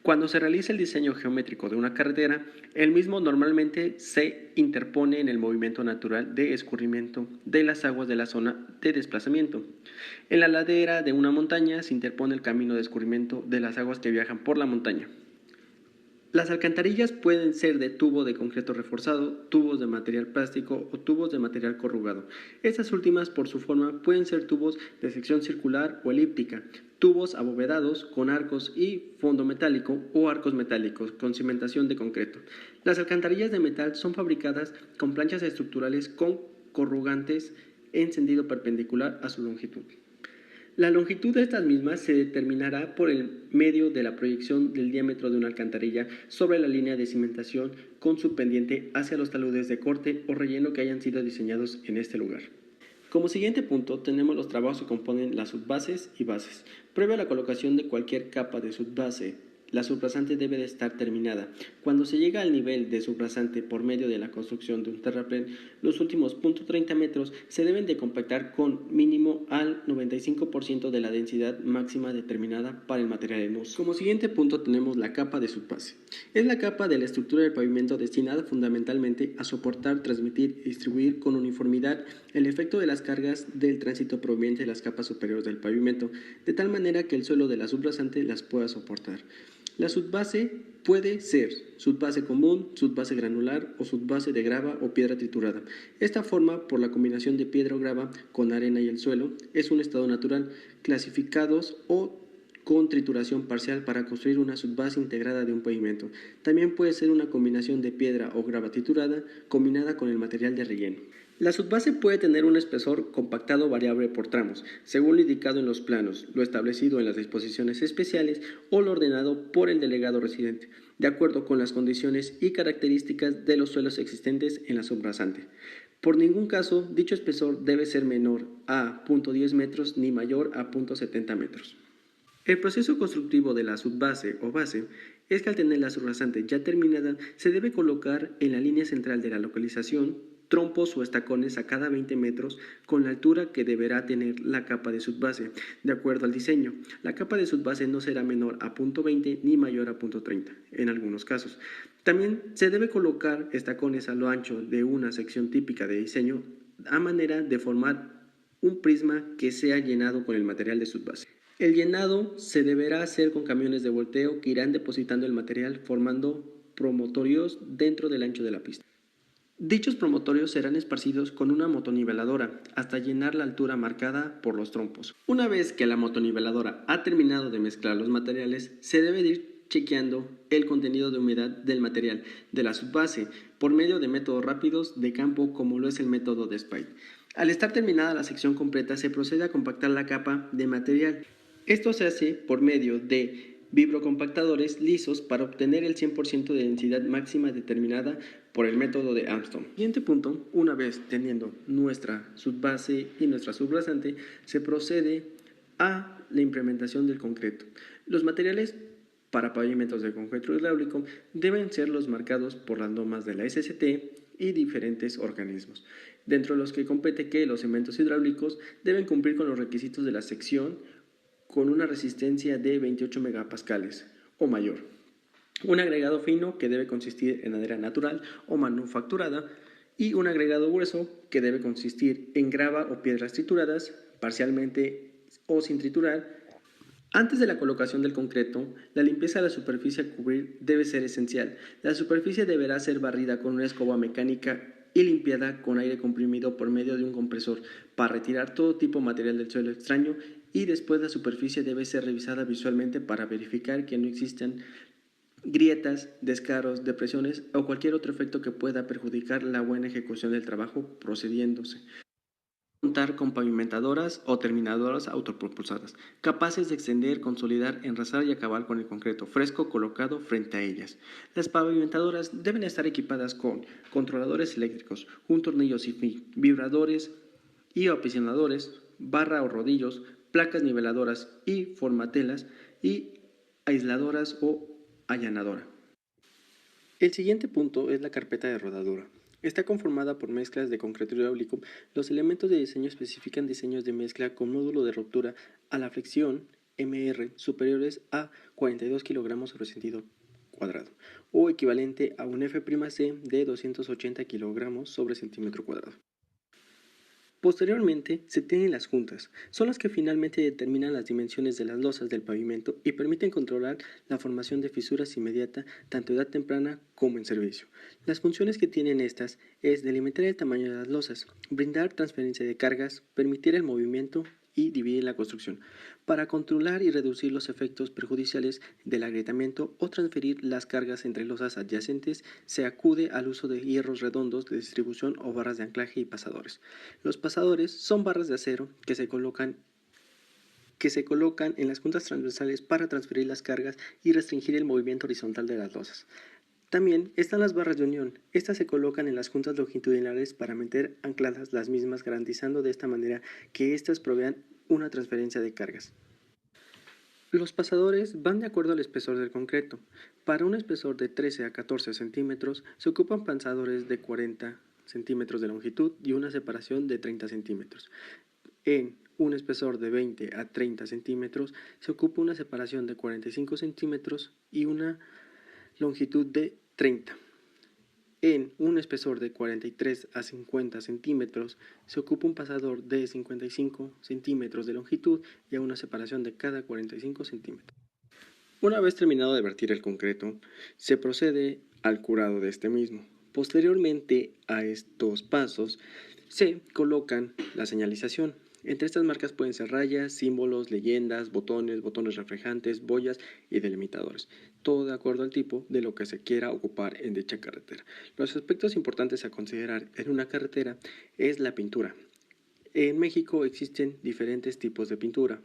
[SPEAKER 8] Cuando se realiza el diseño geométrico de una carretera, el mismo normalmente se interpone en el movimiento natural de escurrimiento de las aguas de la zona de desplazamiento. En la ladera de una montaña se interpone el camino de escurrimiento de las aguas que viajan por la montaña. Las alcantarillas pueden ser de tubo de concreto reforzado, tubos de material plástico o tubos de material corrugado. Estas últimas, por su forma, pueden ser tubos de sección circular o elíptica, tubos abovedados con arcos y fondo metálico o arcos metálicos con cimentación de concreto. Las alcantarillas de metal son fabricadas con planchas estructurales con corrugantes en sentido perpendicular a su longitud. La longitud de estas mismas se determinará por el medio de la proyección del diámetro de una alcantarilla sobre la línea de cimentación con su pendiente hacia los taludes de corte o relleno que hayan sido diseñados en este lugar. Como siguiente punto tenemos los trabajos que componen las subbases y bases. Previo a la colocación de cualquier capa de subbase, la subrasante debe de estar terminada. Cuando se llega al nivel de subrasante por medio de la construcción de un terraplén, los últimos 0.30 metros se deben de compactar con mínimo al 95% de la densidad máxima determinada para el material en uso. Como siguiente punto tenemos la capa de subbase. Es la capa de la estructura del pavimento destinada fundamentalmente a soportar, transmitir y distribuir con uniformidad el efecto de las cargas del tránsito proveniente de las capas superiores del pavimento, de tal manera que el suelo de la subrasante las pueda soportar. La subbase puede ser subbase común, subbase granular o subbase de grava o piedra triturada. Esta forma, por la combinación de piedra o grava con arena y el suelo, es un estado natural, clasificados o con trituración parcial para construir una subbase integrada de un pavimento. También puede ser una combinación de piedra o grava triturada combinada con el material de relleno. La subbase puede tener un espesor compactado variable por tramos, según lo indicado en los planos, lo establecido en las disposiciones especiales o lo ordenado por el delegado residente, de acuerdo con las condiciones y características de los suelos existentes en la subrasante. Por ningún caso, dicho espesor debe ser menor a 0.10 metros ni mayor a 0.70 metros. El proceso constructivo de la subbase o base es que al tener la subrasante ya terminada, se debe colocar en la línea central de la localización trompos o estacones a cada 20 metros con la altura que deberá tener la capa de subbase, de acuerdo al diseño. La capa de subbase no será menor a 0.20 ni mayor a 0.30 en algunos casos. También se debe colocar estacones a lo ancho de una sección típica de diseño a manera de formar un prisma que sea llenado con el material de subbase. El llenado se deberá hacer con camiones de volteo que irán depositando el material formando promontorios dentro del ancho de la pista. Dichos promontorios serán esparcidos con una motoniveladora hasta llenar la altura marcada por los trompos. Una vez que la motoniveladora ha terminado de mezclar los materiales, se debe de ir chequeando el contenido de humedad del material de la subbase por medio de métodos rápidos de campo como lo es el método de Spade. Al estar terminada la sección completa, se procede a compactar la capa de material. Esto se hace por medio de vibrocompactadores lisos para obtener el 100% de densidad máxima determinada por el método de Armstrong. Siguiente punto, una vez teniendo nuestra subbase y nuestra subrasante, se procede a la implementación del concreto. Los materiales para pavimentos de concreto hidráulico deben ser los marcados por las normas de la SST y diferentes organismos, dentro de los que compete que los cementos hidráulicos deben cumplir con los requisitos de la sección con una resistencia de 28 megapascales o mayor. Un agregado fino que debe consistir en madera natural o manufacturada y un agregado grueso que debe consistir en grava o piedras trituradas, parcialmente o sin triturar. Antes de la colocación del concreto, la limpieza de la superficie a cubrir debe ser esencial. La superficie deberá ser barrida con una escoba mecánica y limpiada con aire comprimido por medio de un compresor para retirar todo tipo de material del suelo extraño, y después la superficie debe ser revisada visualmente para verificar que no existan grietas, descarros, depresiones o cualquier otro efecto que pueda perjudicar la buena ejecución del trabajo procediéndose. Contar con pavimentadoras o terminadoras autopropulsadas, capaces de extender, consolidar, enrasar y acabar con el concreto fresco colocado frente a ellas. Las pavimentadoras deben estar equipadas con controladores eléctricos, un tornillo sin fin, vibradores y aprisionadores, barra o rodillos, placas niveladoras y formatelas y aisladoras o allanadora. El siguiente punto es la carpeta de rodadura. Está conformada por mezclas de concreto hidráulico. Los elementos de diseño especifican diseños de mezcla con módulo de ruptura a la flexión MR superiores a 42 kg sobre sentido cuadrado o equivalente a un F'C de 280 kg sobre centímetro cuadrado. Posteriormente se tienen las juntas, son las que finalmente determinan las dimensiones de las losas del pavimento y permiten controlar la formación de fisuras inmediata tanto a edad temprana como en servicio. Las funciones que tienen estas es delimitar el tamaño de las losas, brindar transferencia de cargas, permitir el movimiento y dividir la construcción, para controlar y reducir los efectos perjudiciales del agrietamiento o transferir las cargas entre losas adyacentes. Se acude al uso de hierros redondos de distribución o barras de anclaje y pasadores. Los pasadores son barras de acero que se colocan en las juntas transversales para transferir las cargas y restringir el movimiento horizontal de las losas. También están las barras de unión. Estas se colocan en las juntas longitudinales para mantener ancladas las mismas, garantizando de esta manera que éstas provean una transferencia de cargas. Los pasadores van de acuerdo al espesor del concreto. Para un espesor de 13 a 14 centímetros se ocupan pasadores de 40 centímetros de longitud y una separación de 30 centímetros. En un espesor de 20 a 30 centímetros se ocupa una separación de 45 centímetros y una longitud de 30. En un espesor de 43 a 50 centímetros se ocupa un pasador de 55 centímetros de longitud y a una separación de cada 45 centímetros. Una vez terminado de vertir el concreto, se procede al curado de este mismo. Posteriormente a estos pasos se colocan la señalización. Entre estas marcas pueden ser rayas, símbolos, leyendas, botones reflejantes, boyas y delimitadores, todo de acuerdo al tipo de lo que se quiera ocupar en dicha carretera. Los aspectos importantes a considerar en una carretera es la pintura. En México existen diferentes tipos de pintura.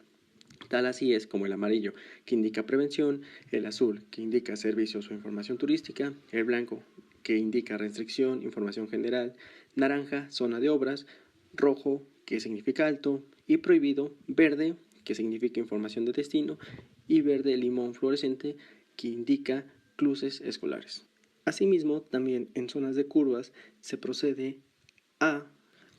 [SPEAKER 8] Tal así es como el amarillo, que indica prevención, el azul, que indica servicios o información turística, el blanco, que indica restricción, información general, naranja, zona de obras, rojo, que significa alto, y prohibido, verde, que significa información de destino, y verde limón fluorescente, que indica cruces escolares. Asimismo, también en zonas de curvas se procede a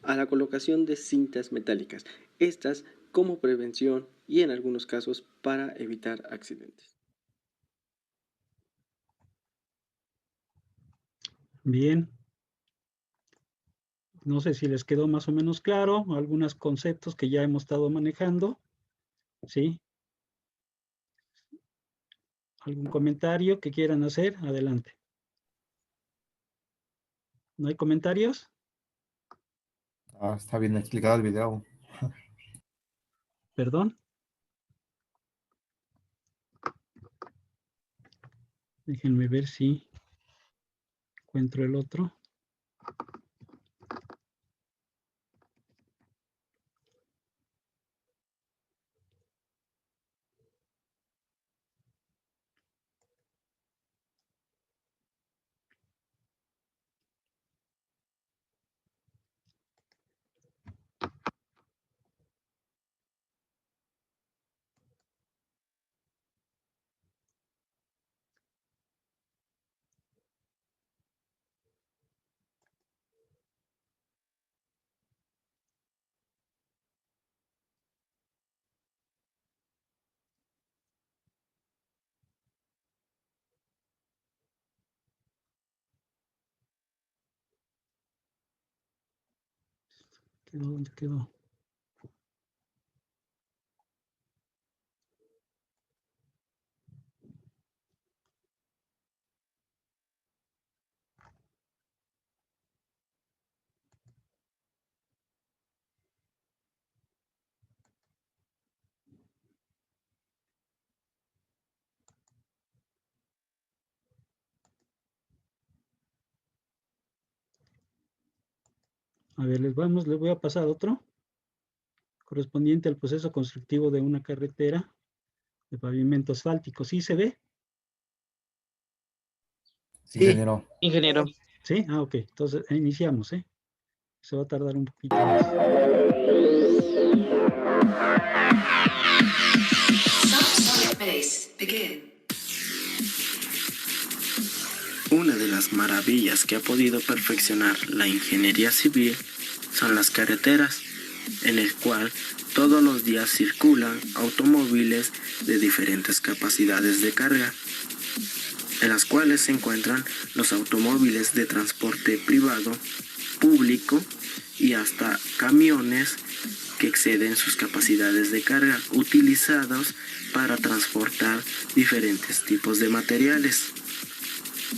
[SPEAKER 8] la colocación de cintas metálicas, estas como prevención y en algunos casos para evitar accidentes.
[SPEAKER 1] Bien. No sé si les quedó más o menos claro algunos conceptos que ya hemos estado manejando. ¿Sí? ¿Algún comentario que quieran hacer? Adelante. ¿No hay comentarios?
[SPEAKER 7] Está bien explicado el video.
[SPEAKER 1] ¿Perdón? Déjenme ver si encuentro el otro. ¿Dónde quedó? A ver, les voy a pasar otro, correspondiente al proceso constructivo de una carretera de pavimento asfáltico. ¿Sí se ve?
[SPEAKER 7] Sí, ingeniero.
[SPEAKER 5] Ingeniero.
[SPEAKER 1] ¿Sí? Ah, ok. Entonces, iniciamos, ¿eh? Se va a tardar un poquito más.
[SPEAKER 9] Una de las maravillas que ha podido perfeccionar la ingeniería civil son las carreteras, en el cual todos los días circulan automóviles de diferentes capacidades de carga, en las cuales se encuentran los automóviles de transporte privado, público y hasta camiones que exceden sus capacidades de carga, utilizados para transportar diferentes tipos de materiales.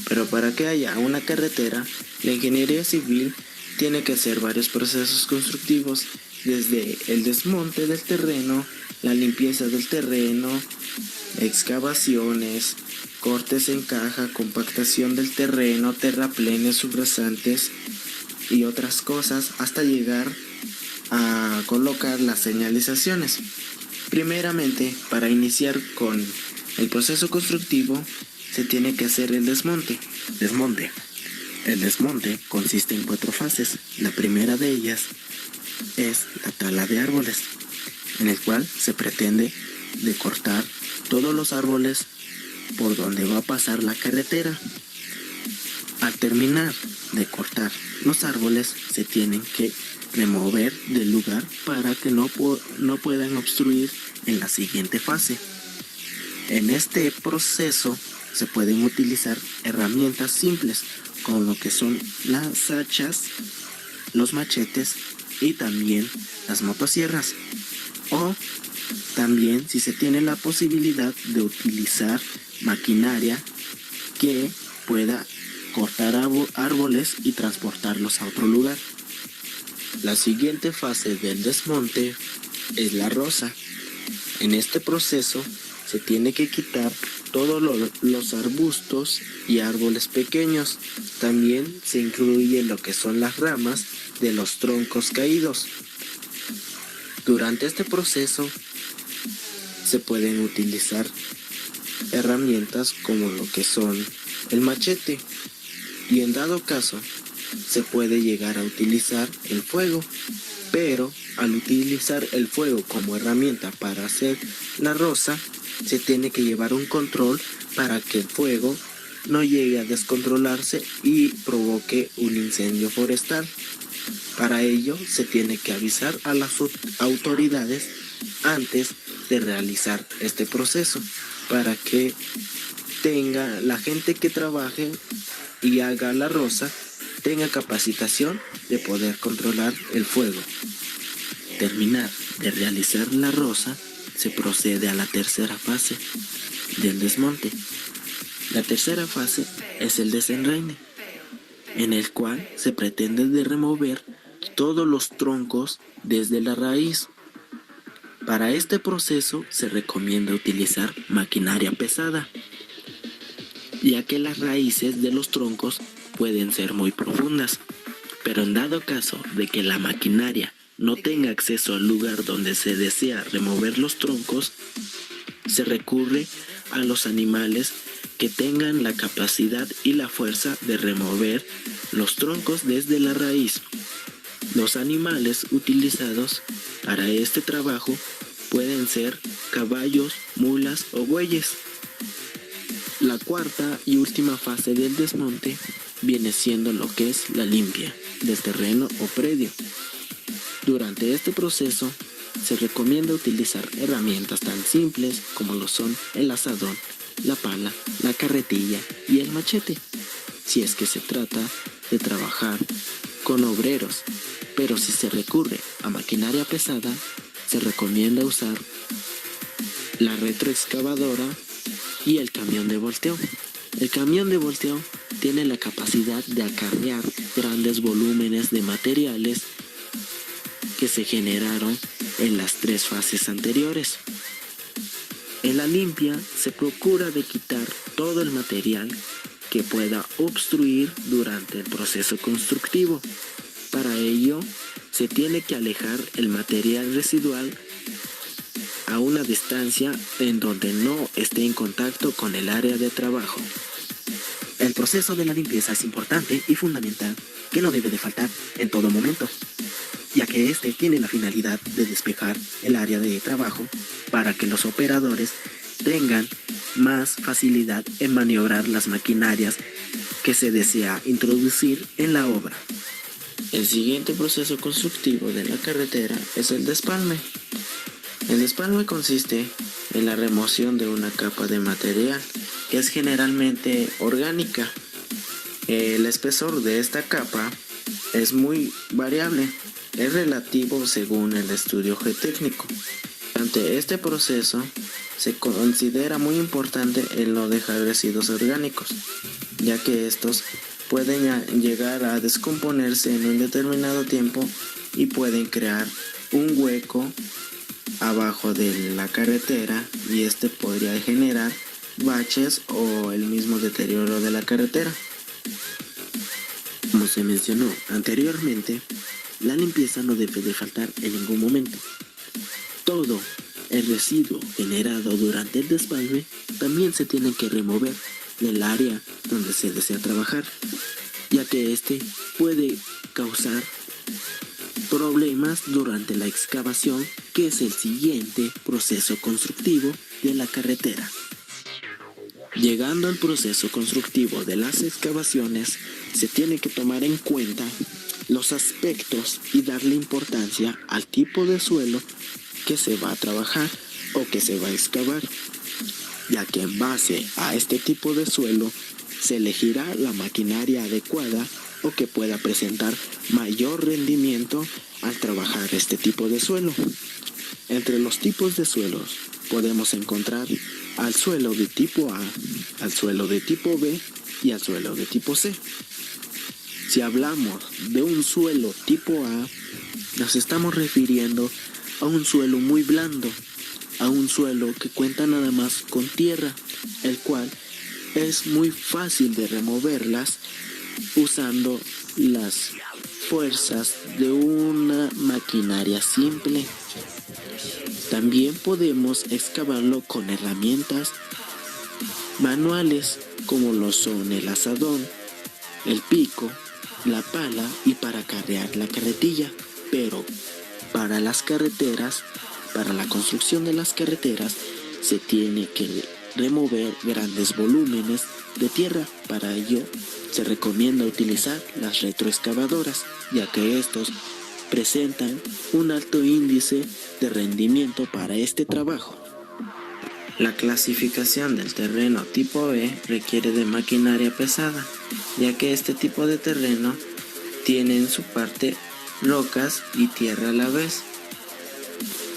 [SPEAKER 9] Pero para que haya una carretera, la ingeniería civil tiene que hacer varios procesos constructivos, desde el desmonte del terreno, la limpieza del terreno, excavaciones, cortes en caja, compactación del terreno, terraplenes subrasantes y otras cosas, hasta llegar a colocar las señalizaciones. Primeramente, para iniciar con el proceso constructivo, se tiene que hacer el desmonte. El desmonte consiste en 4 fases. La primera de ellas es la tala de árboles, en el cual se pretende de cortar todos los árboles por donde va a pasar la carretera. Al terminar de cortar los árboles, se tienen que remover del lugar para que no puedan obstruir en la siguiente fase. En este proceso se pueden utilizar herramientas simples, como lo que son las hachas, los machetes y también las motosierras. O también si se tiene la posibilidad de utilizar maquinaria que pueda cortar árboles y transportarlos a otro lugar. La siguiente fase del desmonte es la roza. En este proceso se tiene que quitar todos los arbustos y árboles pequeños. También se incluye lo que son las ramas de los troncos caídos. Durante este proceso se pueden utilizar herramientas como lo que son el machete, y en dado caso se puede llegar a utilizar el fuego, pero al utilizar el fuego como herramienta para hacer la roza, se tiene que llevar un control para que el fuego no llegue a descontrolarse y provoque un incendio forestal. Para ello se tiene que avisar a las autoridades antes de realizar este proceso, para que tenga la gente que trabaje y haga la roza tenga capacitación de poder controlar el fuego. Terminar de realizar la roza, se procede a la tercera fase del desmonte. La tercera fase es el desenraine, en el cual se pretende de remover todos los troncos desde la raíz. Para este proceso se recomienda utilizar maquinaria pesada, ya que las raíces de los troncos pueden ser muy profundas, pero en dado caso de que la maquinaria no tenga acceso al lugar donde se desea remover los troncos, se recurre a los animales que tengan la capacidad y la fuerza de remover los troncos desde la raíz. Los animales utilizados para este trabajo pueden ser caballos, mulas o bueyes. La cuarta y última fase del desmonte viene siendo lo que es la limpia del terreno o predio. Durante este proceso se recomienda utilizar herramientas tan simples como lo son el azadón, la pala, la carretilla y el machete, si es que se trata de trabajar con obreros, pero si se recurre a maquinaria pesada, se recomienda usar la retroexcavadora y el camión de volteo. El camión de volteo tiene la capacidad de acarrear grandes volúmenes de materiales que se generaron en las 3 fases anteriores. En la limpia se procura de quitar todo el material que pueda obstruir durante el proceso constructivo. Para ello se tiene que alejar el material residual a una distancia en donde no esté en contacto con el área de trabajo. El proceso de la limpieza es importante y fundamental, que no debe de faltar en todo momento, ya que este tiene la finalidad de despejar el área de trabajo para que los operadores tengan más facilidad en maniobrar las maquinarias que se desea introducir en la obra. El siguiente proceso constructivo de la carretera es el despalme. El despalme consiste en la remoción de una capa de material que es generalmente orgánica. El espesor de esta capa es muy variable, es relativo según el estudio geotécnico. Ante este proceso se considera muy importante el no dejar residuos orgánicos, ya que estos pueden llegar a descomponerse en un determinado tiempo y pueden crear un hueco abajo de la carretera, y este podría generar baches o el mismo deterioro de la carretera. Como se mencionó anteriormente, la limpieza no debe de faltar en ningún momento. Todo el residuo generado durante el despalme también se tiene que remover, del área donde se desea trabajar, ya que este puede causar problemas durante la excavación, que es el siguiente proceso constructivo de la carretera. Llegando al proceso constructivo de las excavaciones, se tiene que tomar en cuenta los aspectos y darle importancia al tipo de suelo que se va a trabajar o que se va a excavar, ya que en base a este tipo de suelo se elegirá la maquinaria adecuada o que pueda presentar mayor rendimiento al trabajar este tipo de suelo. Entre los tipos de suelos podemos encontrar al suelo de tipo A, al suelo de tipo B y al suelo de tipo C. Si hablamos de un suelo tipo A, nos estamos refiriendo a un suelo muy blando, a un suelo que cuenta nada más con tierra, el cual es muy fácil de removerlas usando las fuerzas de una maquinaria simple. También podemos excavarlo con herramientas manuales como lo son el azadón, el pico, la pala y para carrear la carretilla. Pero para las carreteras, para la construcción de las carreteras, se tiene que remover grandes volúmenes de tierra. Para ello se recomienda utilizar las retroexcavadoras, ya que estos presentan un alto índice de rendimiento para este trabajo. La clasificación del terreno tipo B requiere de maquinaria pesada, ya que este tipo de terreno tiene en su parte rocas y tierra a la vez.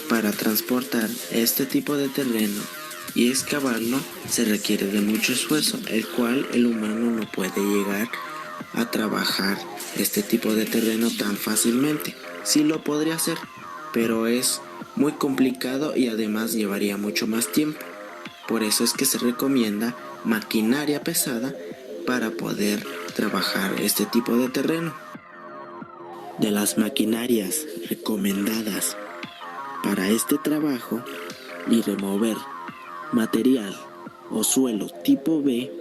[SPEAKER 9] Para transportar este tipo de terreno y excavarlo se requiere de mucho esfuerzo, el cual el humano no puede llegar a trabajar este tipo de terreno tan fácilmente. Sí lo podría hacer, pero es muy complicado y además llevaría mucho más tiempo. Por eso es que se recomienda maquinaria pesada para poder trabajar este tipo de terreno. De las maquinarias recomendadas para este trabajo y remover material o suelo tipo B,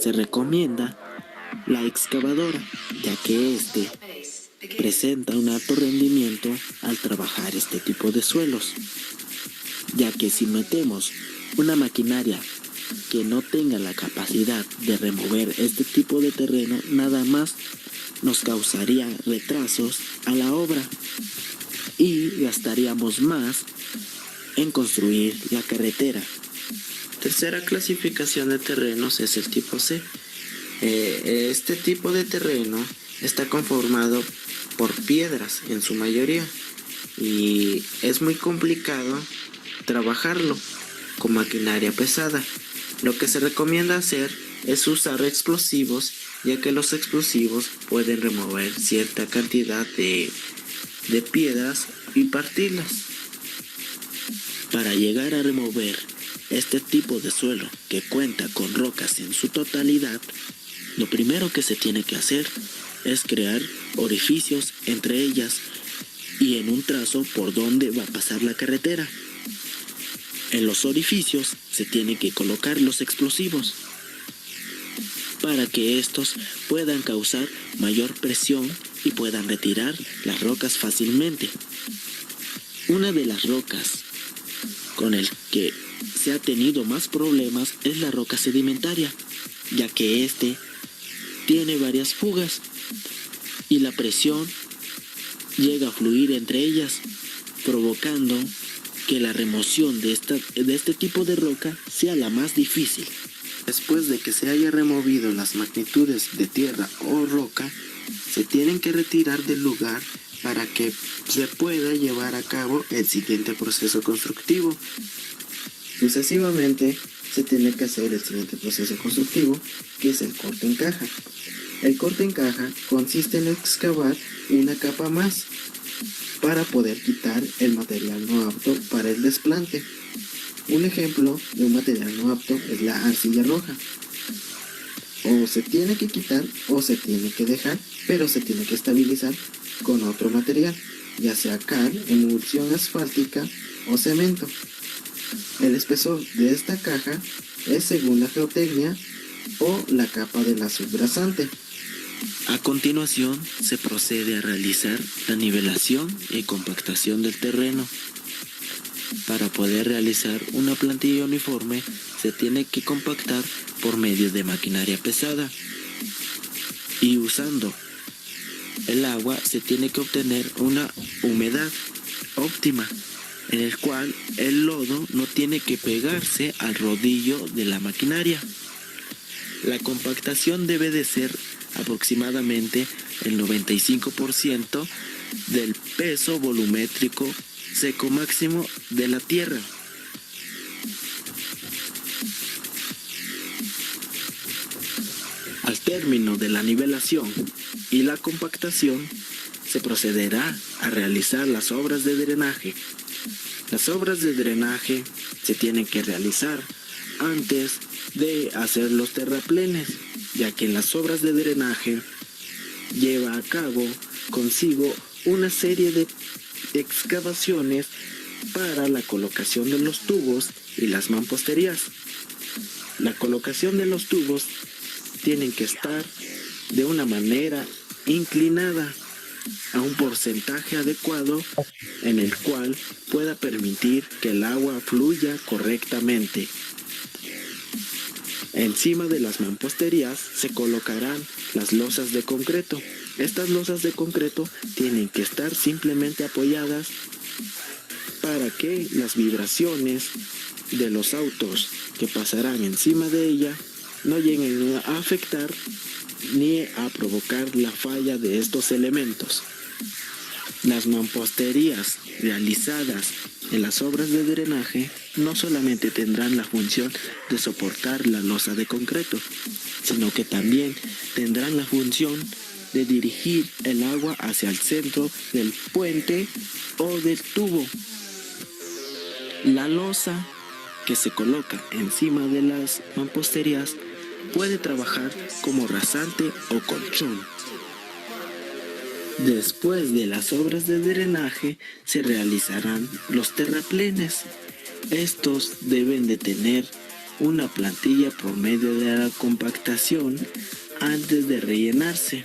[SPEAKER 9] se recomienda la excavadora, ya que este presenta un alto rendimiento al trabajar este tipo de suelos, ya que si metemos una maquinaria que no tenga la capacidad de remover este tipo de terreno, nada más nos causaría retrasos a la obra y gastaríamos más en construir la carretera. Tercera clasificación de terrenos es el tipo C. Este tipo de terreno está conformado por piedras en su mayoría y es muy complicado trabajarlo con maquinaria pesada. Lo que se recomienda hacer es usar explosivos, ya que los explosivos pueden remover cierta cantidad de piedras y partirlas. Para llegar a remover este tipo de suelo que cuenta con rocas en su totalidad, lo primero que se tiene que hacer es crear orificios entre ellas y en un trazo por donde va a pasar la carretera. En los orificios se tienen que colocar los explosivos para que estos puedan causar mayor presión y puedan retirar las rocas fácilmente. Una de las rocas con el que se ha tenido más problemas es la roca sedimentaria, ya que este tiene varias fugas y la presión llega a fluir entre ellas, provocando que la remoción de este tipo de roca sea la más difícil. Después de que se haya removido las magnitudes de tierra o roca, se tienen que retirar del lugar para que se pueda llevar a cabo el siguiente proceso constructivo. Sucesivamente se tiene que hacer el siguiente proceso constructivo, que es el corte en caja. El corte en caja consiste en excavar una capa más para poder quitar el material no apto para el desplante. Un ejemplo de un material no apto es la arcilla roja. O se tiene que quitar o se tiene que dejar, pero se tiene que estabilizar con otro material, ya sea cal, emulsión asfáltica o cemento. El espesor de esta caja es según la geotecnia o la capa de la subrasante. A continuación, se procede a realizar la nivelación y compactación del terreno. Para poder realizar una plantilla uniforme, se tiene que compactar por medio de maquinaria pesada. Y usando el agua, se tiene que obtener una humedad óptima, en el cual el lodo no tiene que pegarse al rodillo de la maquinaria. La compactación debe de ser aproximadamente el 95% del peso volumétrico seco máximo de la tierra. Al término de la nivelación y la compactación, se procederá a realizar las obras de drenaje. Las obras de drenaje se tienen que realizar antes de hacer los terraplenes, ya que las obras de drenaje lleva a cabo consigo una serie de excavaciones para la colocación de los tubos y las mamposterías. La colocación de los tubos tienen que estar de una manera inclinada a un porcentaje adecuado en el cual pueda permitir que el agua fluya correctamente. Encima de las mamposterías se colocarán las losas de concreto. Estas losas de concreto tienen que estar simplemente apoyadas para que las vibraciones de los autos que pasarán encima de ella no lleguen a afectar ni a provocar la falla de estos elementos. Las mamposterías realizadas en las obras de drenaje no solamente tendrán la función de soportar la losa de concreto, sino que también tendrán la función de dirigir el agua hacia el centro del puente o del tubo. La losa que se coloca encima de las mamposterías puede trabajar como rasante o colchón. Después de las obras de drenaje se realizarán los terraplenes. Estos deben de tener una plantilla por medio de la compactación antes de rellenarse.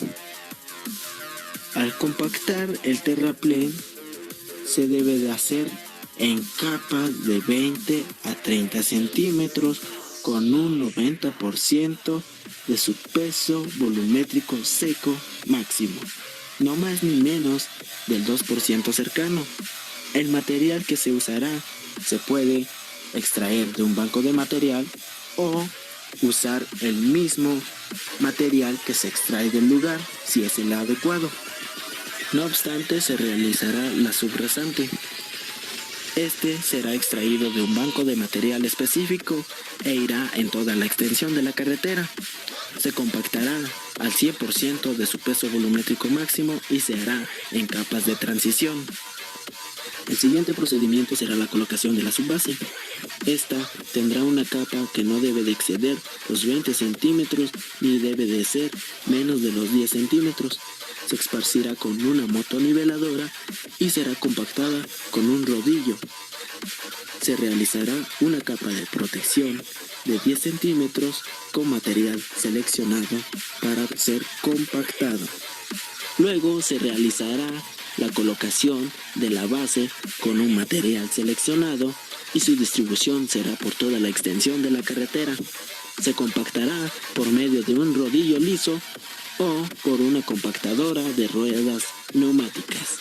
[SPEAKER 9] Al compactar el terraplén se debe de hacer en capas de 20 a 30 centímetros con un 90% de su peso volumétrico seco máximo, no más ni menos del 2% cercano. El material que se usará se puede extraer de un banco de material o usar el mismo material que se extrae del lugar si es el adecuado. No obstante, se realizará la subrasante. Este será extraído de un banco de material específico e irá en toda la extensión de la carretera. Se compactará al 100% de su peso volumétrico máximo y se hará en capas de transición. El siguiente procedimiento será la colocación de la subbase. Esta tendrá una capa que no debe de exceder los 20 centímetros ni debe de ser menos de los 10 centímetros. Se esparcirá con una motoniveladora y será compactada con un rodillo. Se realizará una capa de protección de 10 centímetros con material seleccionado para ser compactado. Luego se realizará la colocación de la base con un material seleccionado y su distribución será por toda la extensión de la carretera. Se compactará por medio de un rodillo liso o por una compactadora de ruedas neumáticas.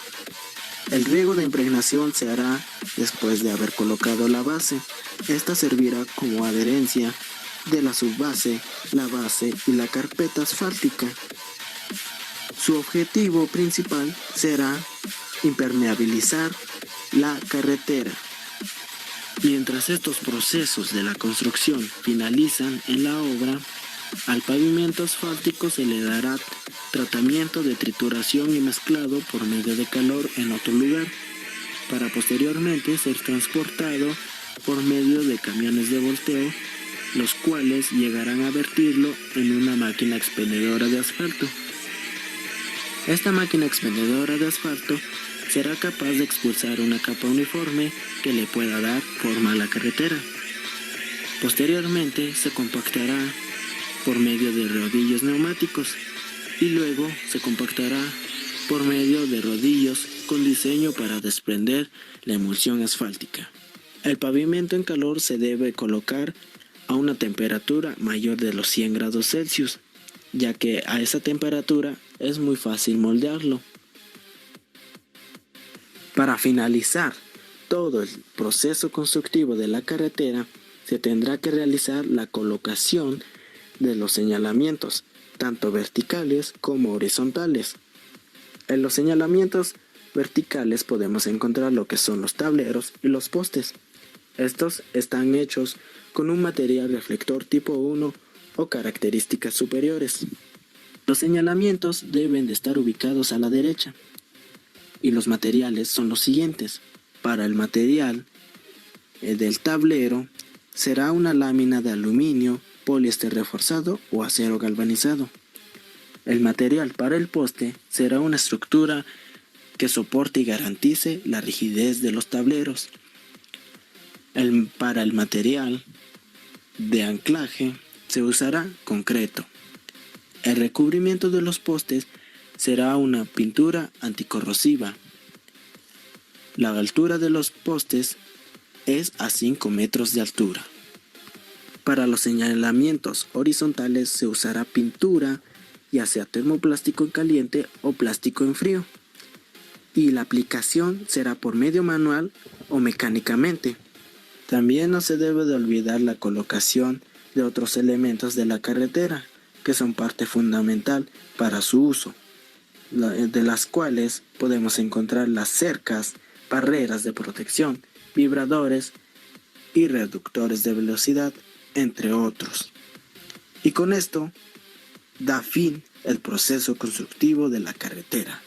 [SPEAKER 9] El riego de impregnación se hará después de haber colocado la base. Esta servirá como adherencia de la subbase, la base y la carpeta asfáltica. Su objetivo principal será impermeabilizar la carretera. Mientras estos procesos de la construcción finalizan en la obra, al pavimento asfáltico se le dará tratamiento de trituración y mezclado por medio de calor en otro lugar, para posteriormente ser transportado por medio de camiones de volteo, los cuales llegarán a vertirlo en una máquina expendedora de asfalto. Esta máquina expendedora de asfalto será capaz de expulsar una capa uniforme que le pueda dar forma a la carretera. Posteriormente se compactará por medio de rodillos neumáticos y luego se compactará por medio de rodillos con diseño para desprender la emulsión asfáltica. El pavimento en calor se debe colocar a una temperatura mayor de los 100 grados Celsius, ya que a esa temperatura es muy fácil moldearlo. Para finalizar todo el proceso constructivo de la carretera, se tendrá que realizar la colocación de los señalamientos, tanto verticales como horizontales. En los señalamientos verticales podemos encontrar lo que son los tableros y los postes. Estos están hechos con un material reflector tipo 1 o características superiores. Los señalamientos deben de estar ubicados a la derecha y los materiales son los siguientes. Para el material del tablero será una lámina de aluminio, poliéster reforzado o acero galvanizado. El material para el poste será una estructura que soporte y garantice la rigidez de los tableros. Para el material de anclaje se usará concreto. El recubrimiento de los postes será una pintura anticorrosiva. La altura de los postes es a 5 metros de altura. Para los señalamientos horizontales se usará pintura, ya sea termoplástico en caliente o plástico en frío. Y la aplicación será por medio manual o mecánicamente. También no se debe de olvidar la colocación de otros elementos de la carretera, que son parte fundamental para su uso, de las cuales podemos encontrar las cercas, barreras de protección, vibradores y reductores de velocidad, entre otros. Y con esto da fin el proceso constructivo de la carretera.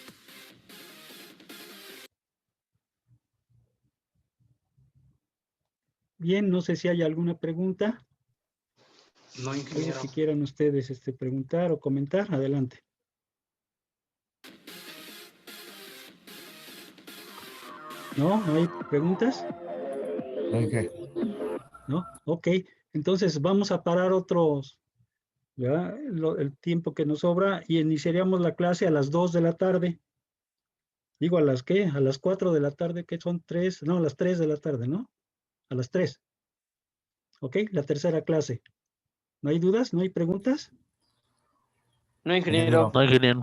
[SPEAKER 1] Bien, no sé si hay alguna pregunta.
[SPEAKER 4] No,
[SPEAKER 1] Algo
[SPEAKER 4] ingeniero.
[SPEAKER 1] que quieran ustedes preguntar o comentar, adelante. ¿No? ¿No hay preguntas?
[SPEAKER 7] Ok.
[SPEAKER 1] ¿No? Ok, entonces vamos a parar ¿verdad? El tiempo que nos sobra y iniciaríamos la clase a las 2 de la tarde. Digo, ¿a las qué? A las 4 de la tarde, que son 3, no, a las 3 de la tarde, ¿no? A las 3. Ok, la tercera clase. ¿No hay dudas? ¿No hay preguntas?
[SPEAKER 5] No, ingeniero.
[SPEAKER 7] Ingeniero.
[SPEAKER 5] No, ingeniero.